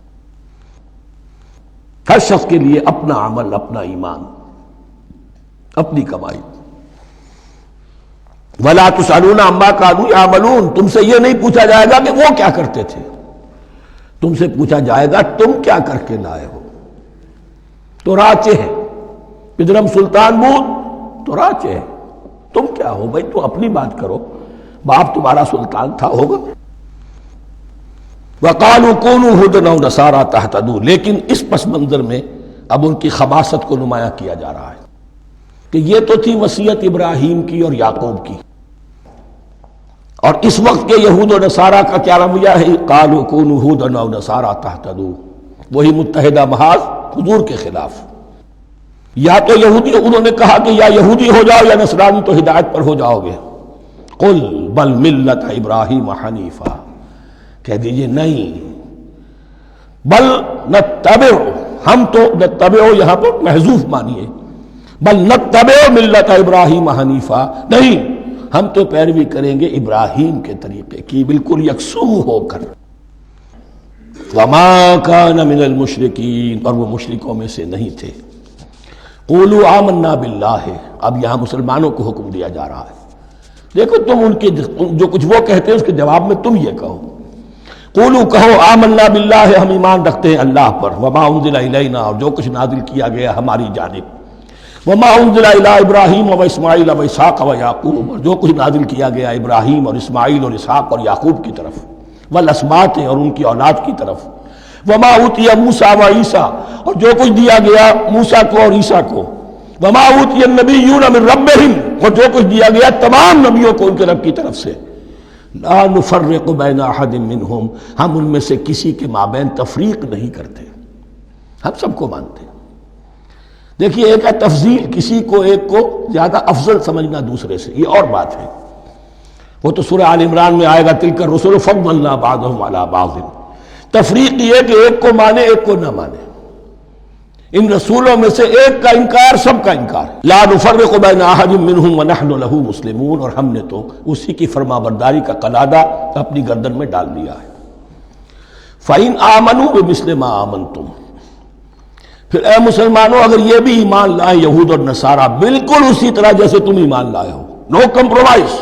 ہر شخص کے لیے اپنا عمل، اپنا ایمان، اپنی کمائی۔ وَلَا تُسْأَلُونَ عَمَّا كَانُوا يَعْمَلُونَ، تم سے یہ نہیں پوچھا جائے گا کہ وہ کیا کرتے تھے، تم سے پوچھا جائے گا تم کیا کر کے لائے ہو۔ تو راچے ہے، پدرم سلطان بود تو راچے ہے، تم کیا ہو بھائی، تو اپنی بات کرو، باپ تمہارا سلطان تھا، ہوگا۔ وَقَالُوا كُونُوا هُودًا أَوْ نَصَارَىٰ تَهْتَدُوا، لیکن اس پس منظر میں اب ان کی خباثت کو نمایاں کیا جا رہا ہے کہ یہ تو تھی وصیت ابراہیم کی اور یعقوب کی، اور اس وقت کے یہود و نصارہ کا کیا رویہ ہے؟ قالوا كونوا هودا او نصارى تهتدوا، وہی متحدہ محاذ حضور کے خلاف۔ یا تو یہودی، انہوں نے کہا کہ یا یہودی ہو جاؤ یا نصرانی تو ہدایت پر ہو جاؤ گے۔ قل بل ملت ابراہیم حنیفا، کہہ دیجئے نہیں، بل نتبع، ہم تو نتبع یہاں پر محذوف مانیے، بل نتبع ملت ابراہیم حنیفا، نہیں، ہم تو پیروی کریں گے ابراہیم کے طریقے کی، بالکل یکسو ہو کر۔ وما کان من المشرکین، اور وہ مشرکوں میں سے نہیں تھے۔ قولوا آمنا باللہ، اب یہاں مسلمانوں کو حکم دیا جا رہا ہے، دیکھو تم ان کے جو کچھ وہ کہتے ہیں اس کے جواب میں تم یہ کہو، قولوا کہو آمنا باللہ، ہم ایمان رکھتے ہیں اللہ پر، وما انزل الینا، اور جو کچھ نازل کیا گیا ہماری جانب، وما انزل الی ابراہیم و اسماعیل و اسحاق و یعقوب، اور جو کچھ نازل کیا گیا ابراہیم اور اسماعیل اور اسحاق اور یعقوب کی طرف، والاسباط، اور ان کی اولاد کی طرف، وما اوتی موسیٰ و عیسیٰ، اور جو کچھ دیا گیا موسیٰ کو اور عیسیٰ کو، وما اوتی النبیون من ربہم، اور جو کچھ دیا گیا تمام نبیوں کو ان کے رب کی طرف سے، لا نفرق بین احد منہم، ہم ان میں سے کسی کے مابین تفریق نہیں کرتے، ہم سب کو مانتے ہیں۔ دیکھیے ایک ہے تفضیل، کسی کو ایک کو زیادہ افضل سمجھنا دوسرے سے، یہ اور بات ہے، وہ تو سورہ آل عمران میں آئے گا تلک الرسل فضلنا بعضهم علی بعض۔ تفریق یہ کہ ایک کو مانے ایک کو نہ مانے، ان رسولوں میں سے ایک کا انکار سب کا انکار، لا نفرق بین احد منہم ونحن له مسلمون، اور ہم نے تو اسی کی فرما برداری کا قلادہ اپنی گردن میں ڈال دیا ہے۔ فَإِنْ آمَنُوا بِمِثْلِ مَا آمَنْتُمْ، پھر اے مسلمانوں اگر یہ بھی ایمان لائے یہود اور نصارہ بالکل اسی طرح جیسے تم ایمان لائے ہو، نو کمپرومائز،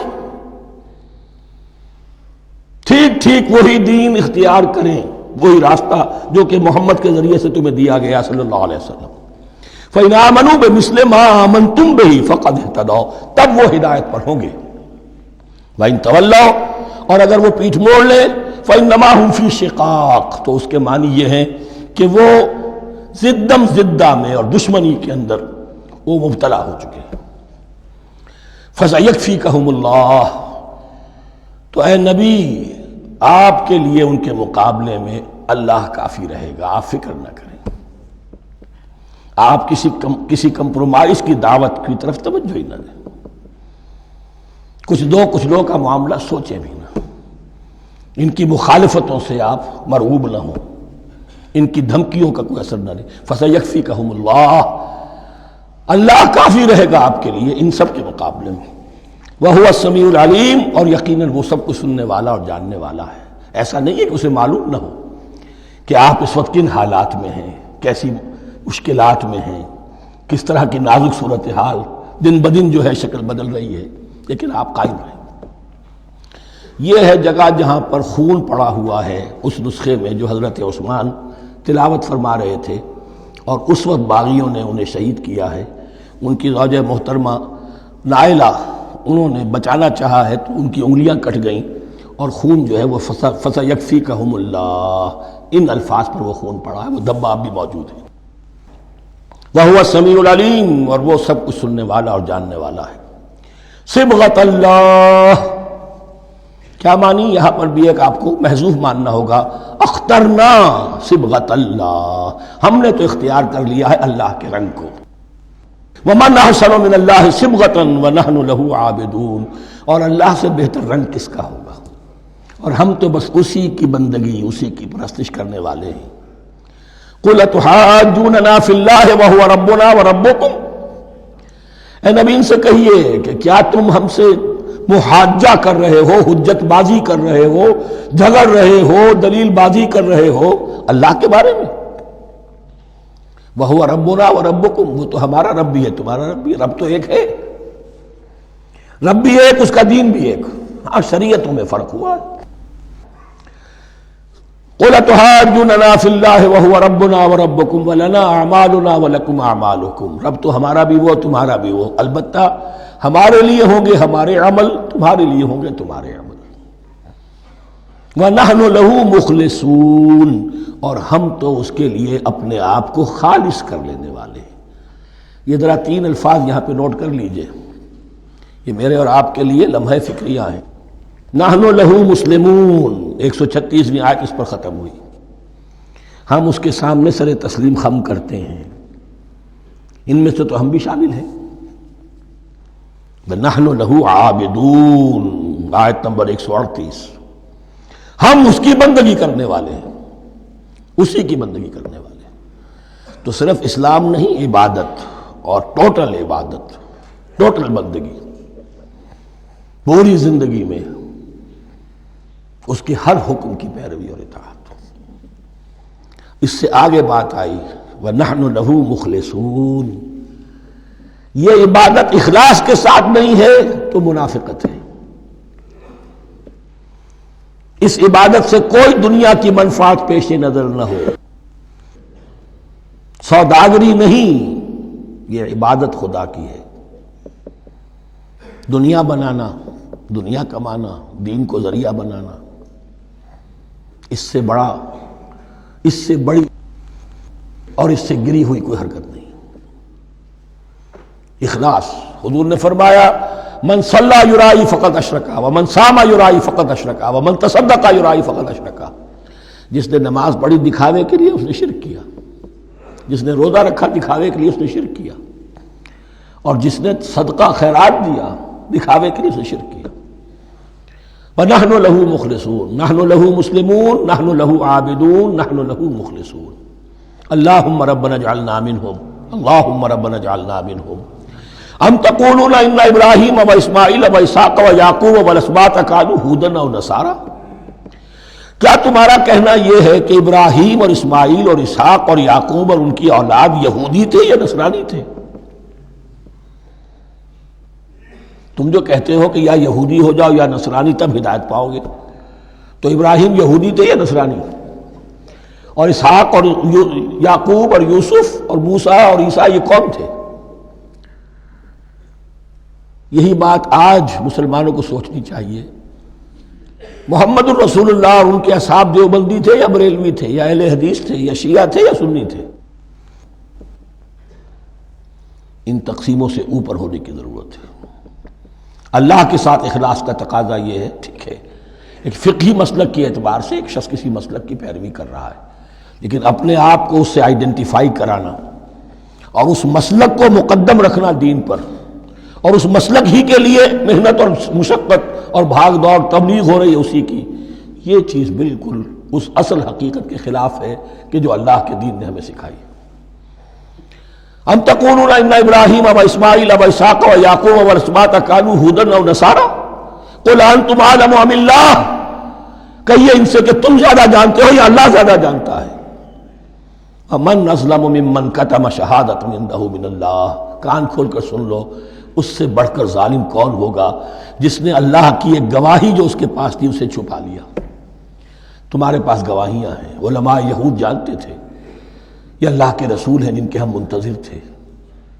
ٹھیک ٹھیک وہی دین اختیار کریں، وہی راستہ جو کہ محمد کے ذریعے سے تمہیں دیا گیا صلی اللہ علیہ وسلم، فَإِنْ آمَنُوا بِمِثْلِ مَا آمَنْتُمْ بِهِ فَقَدْ اهْتَدَوْا، تب وہ ہدایت پر ہوں گے۔ وَإِنْ تَوَلَّوْا، اور اگر وہ پیٹھ موڑ لیں، فَإِنَّمَا هُمْ فِي شِقَاقٍ، تو اس کے معنی یہ ہیں کہ وہ زدم زدہ میں اور دشمنی کے اندر وہ مبتلا ہو چکے ہیں۔ فَسَيَكْفِيكَهُمُ اللَّهُ، تو اے نبی آپ کے لیے ان کے مقابلے میں اللہ کافی رہے گا، آپ فکر نہ کریں، آپ کسی کمپرومائز کی دعوت کی طرف توجہ ہی نہ دیں، کچھ دو کا معاملہ سوچیں بھی نہ، ان کی مخالفتوں سے آپ مرعوب نہ ہوں، ان کی دھمکیوں کا کوئی اثر نہ لیں۔ فَسَيَكْفِيكَهُمُ اللَّهُ، اللہ کافی رہے گا آپ کے لیے ان سب کے مقابلے میں۔ وَهُوَ السَّمِيعُ الْعَلِيمُ، اور یقیناً وہ سب کچھ سننے والا اور جاننے والا ہے۔ ایسا نہیں ہے کہ اسے معلوم نہ ہو کہ آپ اس وقت کن حالات میں ہیں، کیسی مشکلات میں ہیں، کس طرح کی نازک صورتحال دن بدن جو ہے شکل بدل رہی ہے، لیکن آپ قائم رہیں۔ یہ ہے جگہ جہاں پر خون پڑا ہوا ہے، اس نسخے میں جو حضرت عثمان تلاوت فرما رہے تھے، اور اس وقت باغیوں نے انہیں شہید کیا ہے۔ ان کی زوجہ محترمہ نائلہ، انہوں نے بچانا چاہا ہے تو ان کی انگلیاں کٹ گئیں، اور خون جو ہے وہ فَسَيَكْفِيكَهُمُ اللَّهُ، ان الفاظ پر وہ خون پڑا ہے، وہ دھبا اب بھی موجود ہے۔ وَهُوَ السَّمِيعُ الْعَلِيمُ، اور وہ سب کچھ سننے والا اور جاننے والا ہے۔ صبغۃ اللہ، کیا معنی؟ یہاں پر بھی ایک آپ کو محذوف ماننا ہوگا، اخترنا صبغۃ اللہ، ہم نے تو اختیار کر لیا ہے اللہ کے رنگ کو۔ وَمَنْ أَحْسَنُ مِنَ اللَّهِ صِبْغَةً وَنَحْنُ لَهُ عَابِدُونَ، اور اللہ سے بہتر رنگ کس کا ہوگا، اور ہم تو بس اسی کی بندگی، اسی کی پرستش کرنے والے ہیں۔ قُلْ أَتُحَاجُّونَنَا فِي اللَّهِ وَهُوَ رَبُّنَا وَرَبُّكُمْ، اے نبی ان سے کہیے کہ کیا تم ہم سے محاجہ کر رہے ہو، حجت بازی کر رہے ہو، جھگڑ رہے ہو، دلیل بازی کر رہے ہو اللہ کے بارے میں؟ وَهُوَ رَبُّنَا وَرَبُّكُمْ، وہ تو ہمارا رب بھی ہے تمہارا رب بھی ہے، رب تو ایک ہے، رب بھی ایک، اس کا دین بھی ایک، ہاں شریعتوں میں فرق ہوا ہے۔ قُلْ أَتُحَاجُّونَنَا فِي اللَّهِ وَهُوَ رَبُّنَا وَرَبُّكُمْ وَلَنَا أَعْمَالُنَا وَلَكُمْ أَعْمَالُكُمْ، رب تو ہمارا بھی وہ تمہارا بھی وہ، البتہ ہمارے لیے ہوں گے ہمارے عمل، تمہارے لیے ہوں گے تمہارے عمل۔ وَنَحْنُ لَهُ مُخْلِصُونَ، اور ہم تو اس کے لیے اپنے آپ کو خالص کر لینے والے ہیں۔ یہ ذرا 3 الفاظ یہاں پہ نوٹ کر لیجئے، یہ میرے اور آپ کے لیے لمحہ فکریہ ہیں۔ نحن لہو مسلمون، 136ویں آیت اس پر ختم ہوئی، ہم اس کے سامنے سر تسلیم خم کرتے ہیں، ان میں سے تو ہم بھی شامل ہیں۔ نحن لہو عابدون، آیت نمبر 138، ہم اس کی بندگی کرنے والے ہیں، اسی کی بندگی کرنے والے ہیں۔ تو صرف اسلام نہیں، عبادت اور ٹوٹل عبادت، ٹوٹل بندگی، پوری زندگی میں اس کے ہر حکم کی پیروی اور اطاعت۔ اس سے آگے بات آئی وَنَحْنُ لَهُ مُخْلِصُونَ، یہ عبادت اخلاص کے ساتھ نہیں ہے تو منافقت ہے۔ اس عبادت سے کوئی دنیا کی منفعت پیش نظر نہ ہو، سوداگری نہیں، یہ عبادت خدا کی ہے۔ دنیا بنانا، دنیا کمانا، دین کو ذریعہ بنانا، اس سے بڑی اور اس سے گری ہوئی کوئی حرکت نہیں۔ اخلاص. حضور نے فرمایا من صلی یرائی فقط اشرکا ومن صام یرائی فقط اشرکا ومن تصدق یرائی فقط اشرکا. جس نے نماز پڑھی دکھاوے کے لیے اس نے شرک کیا، جس نے روزہ رکھا دکھاوے کے لیے اس نے شرک کیا، اور جس نے صدقہ خیرات دیا دکھاوے کے لیے اس نے شرک کیا. وَنَحْنُ لَهُ مُخْلِصُونَ نَحْنُ لَهُ مُسْلِمُونَ نَحْنُ لَهُ عَابِدُونَ نَحْنُ لَهُ مُخْلِصُونَ. اللهم ربنا اجعلنا منهم اللهم ربنا اجعلنا منهم. ام تقولون ان ابراہیم واسماعیل واسحاق ویعقوب والاسباط كانوا هودا او نصارا. کیا تمہارا کہنا یہ ہے کہ ابراہیم اور اسماعیل اور اسحاق اور یعقوب اور ان کی اولاد یہودی تھے یا نصرانی تھے؟ تم جو کہتے ہو کہ یا یہودی ہو جاؤ یا نصرانی تب ہدایت پاؤ گے، تو ابراہیم یہودی تھے یا نصرانی؟ اور اسحاق اور یعقوب اور یوسف اور موسیٰ اور عیسیٰ یہ کون تھے؟ یہی بات آج مسلمانوں کو سوچنی چاہیے. محمد الرسول اللہ اور ان کے اصحاب دیوبندی تھے یا بریلوی تھے یا اہل حدیث تھے یا شیعہ تھے یا سنی تھے؟ ان تقسیموں سے اوپر ہونے کی ضرورت ہے. اللہ کے ساتھ اخلاص کا تقاضا یہ ہے، ٹھیک ہے ایک فقہی مسلک کے اعتبار سے ایک شخص کسی مسلک کی پیروی کر رہا ہے، لیکن اپنے آپ کو اس سے آئیڈینٹیفائی کرانا اور اس مسلک کو مقدم رکھنا دین پر، اور اس مسلک ہی کے لیے محنت اور مشقت اور بھاگ دوڑ تبلیغ ہو رہی ہے اسی کی، یہ چیز بالکل اس اصل حقیقت کے خلاف ہے کہ جو اللہ کے دین نے ہمیں سکھائی. ام تقولون ان ابراہیم واسماعیل واسحاق ویعقوب والاسباط كانوا هودا او نصارا قل انتم اعلم ام اللہ. کہیے ان سے کہ تم زیادہ جانتے ہو یا اللہ زیادہ جانتا ہے. ومن اظلم ممن كتم شہادۃ عنده من اللہ. کان کھول کر سن لو، اس سے بڑھ کر ظالم کون ہوگا جس نے اللہ کی ایک گواہی جو اس کے پاس تھی اسے چھپا لیا. تمہارے پاس گواہیاں ہیں، علماء یہود جانتے تھے یہ اللہ کے رسول ہیں جن کے ہم منتظر تھے،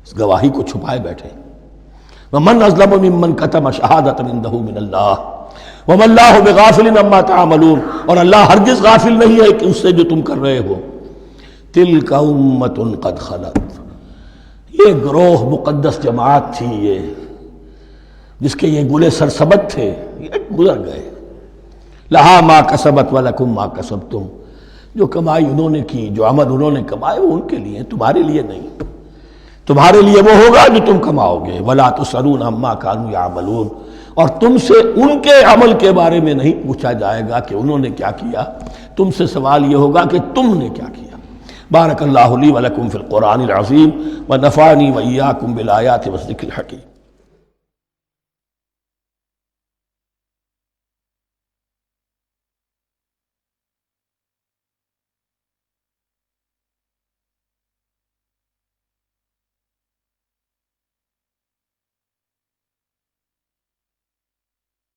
اس گواہی کو چھپائے بیٹھے. ومن اظلم ممن كتم شہادۃ عنده من اللہ وما اللہ بغافل عما تعملون. اور اللہ ہرگز غافل نہیں ہے کہ اس سے جو تم کر رہے ہو. تلک امۃ قد خلت. یہ گروہ مقدس جماعت تھی یہ جس کے یہ گلے سرسبد تھے، یہ گزر گئے. لہا ما کسبت ولکم ما کسبتم. جو کمائی انہوں نے کی، جو عمل انہوں نے کمائے وہ ان کے لیے، تمہارے لیے نہیں. تمہارے لیے وہ ہوگا جو تم کماؤ گے. ولا تسألون عما كانوا يعملون. اور تم سے ان کے عمل کے بارے میں نہیں پوچھا جائے گا کہ انہوں نے کیا کیا، تم سے سوال یہ ہوگا کہ تم نے کیا کیا. بارک اللہ لی ولکم فی القرآن العظیم ونفعنی وإیاکم بالآیات والذکر الحکیم.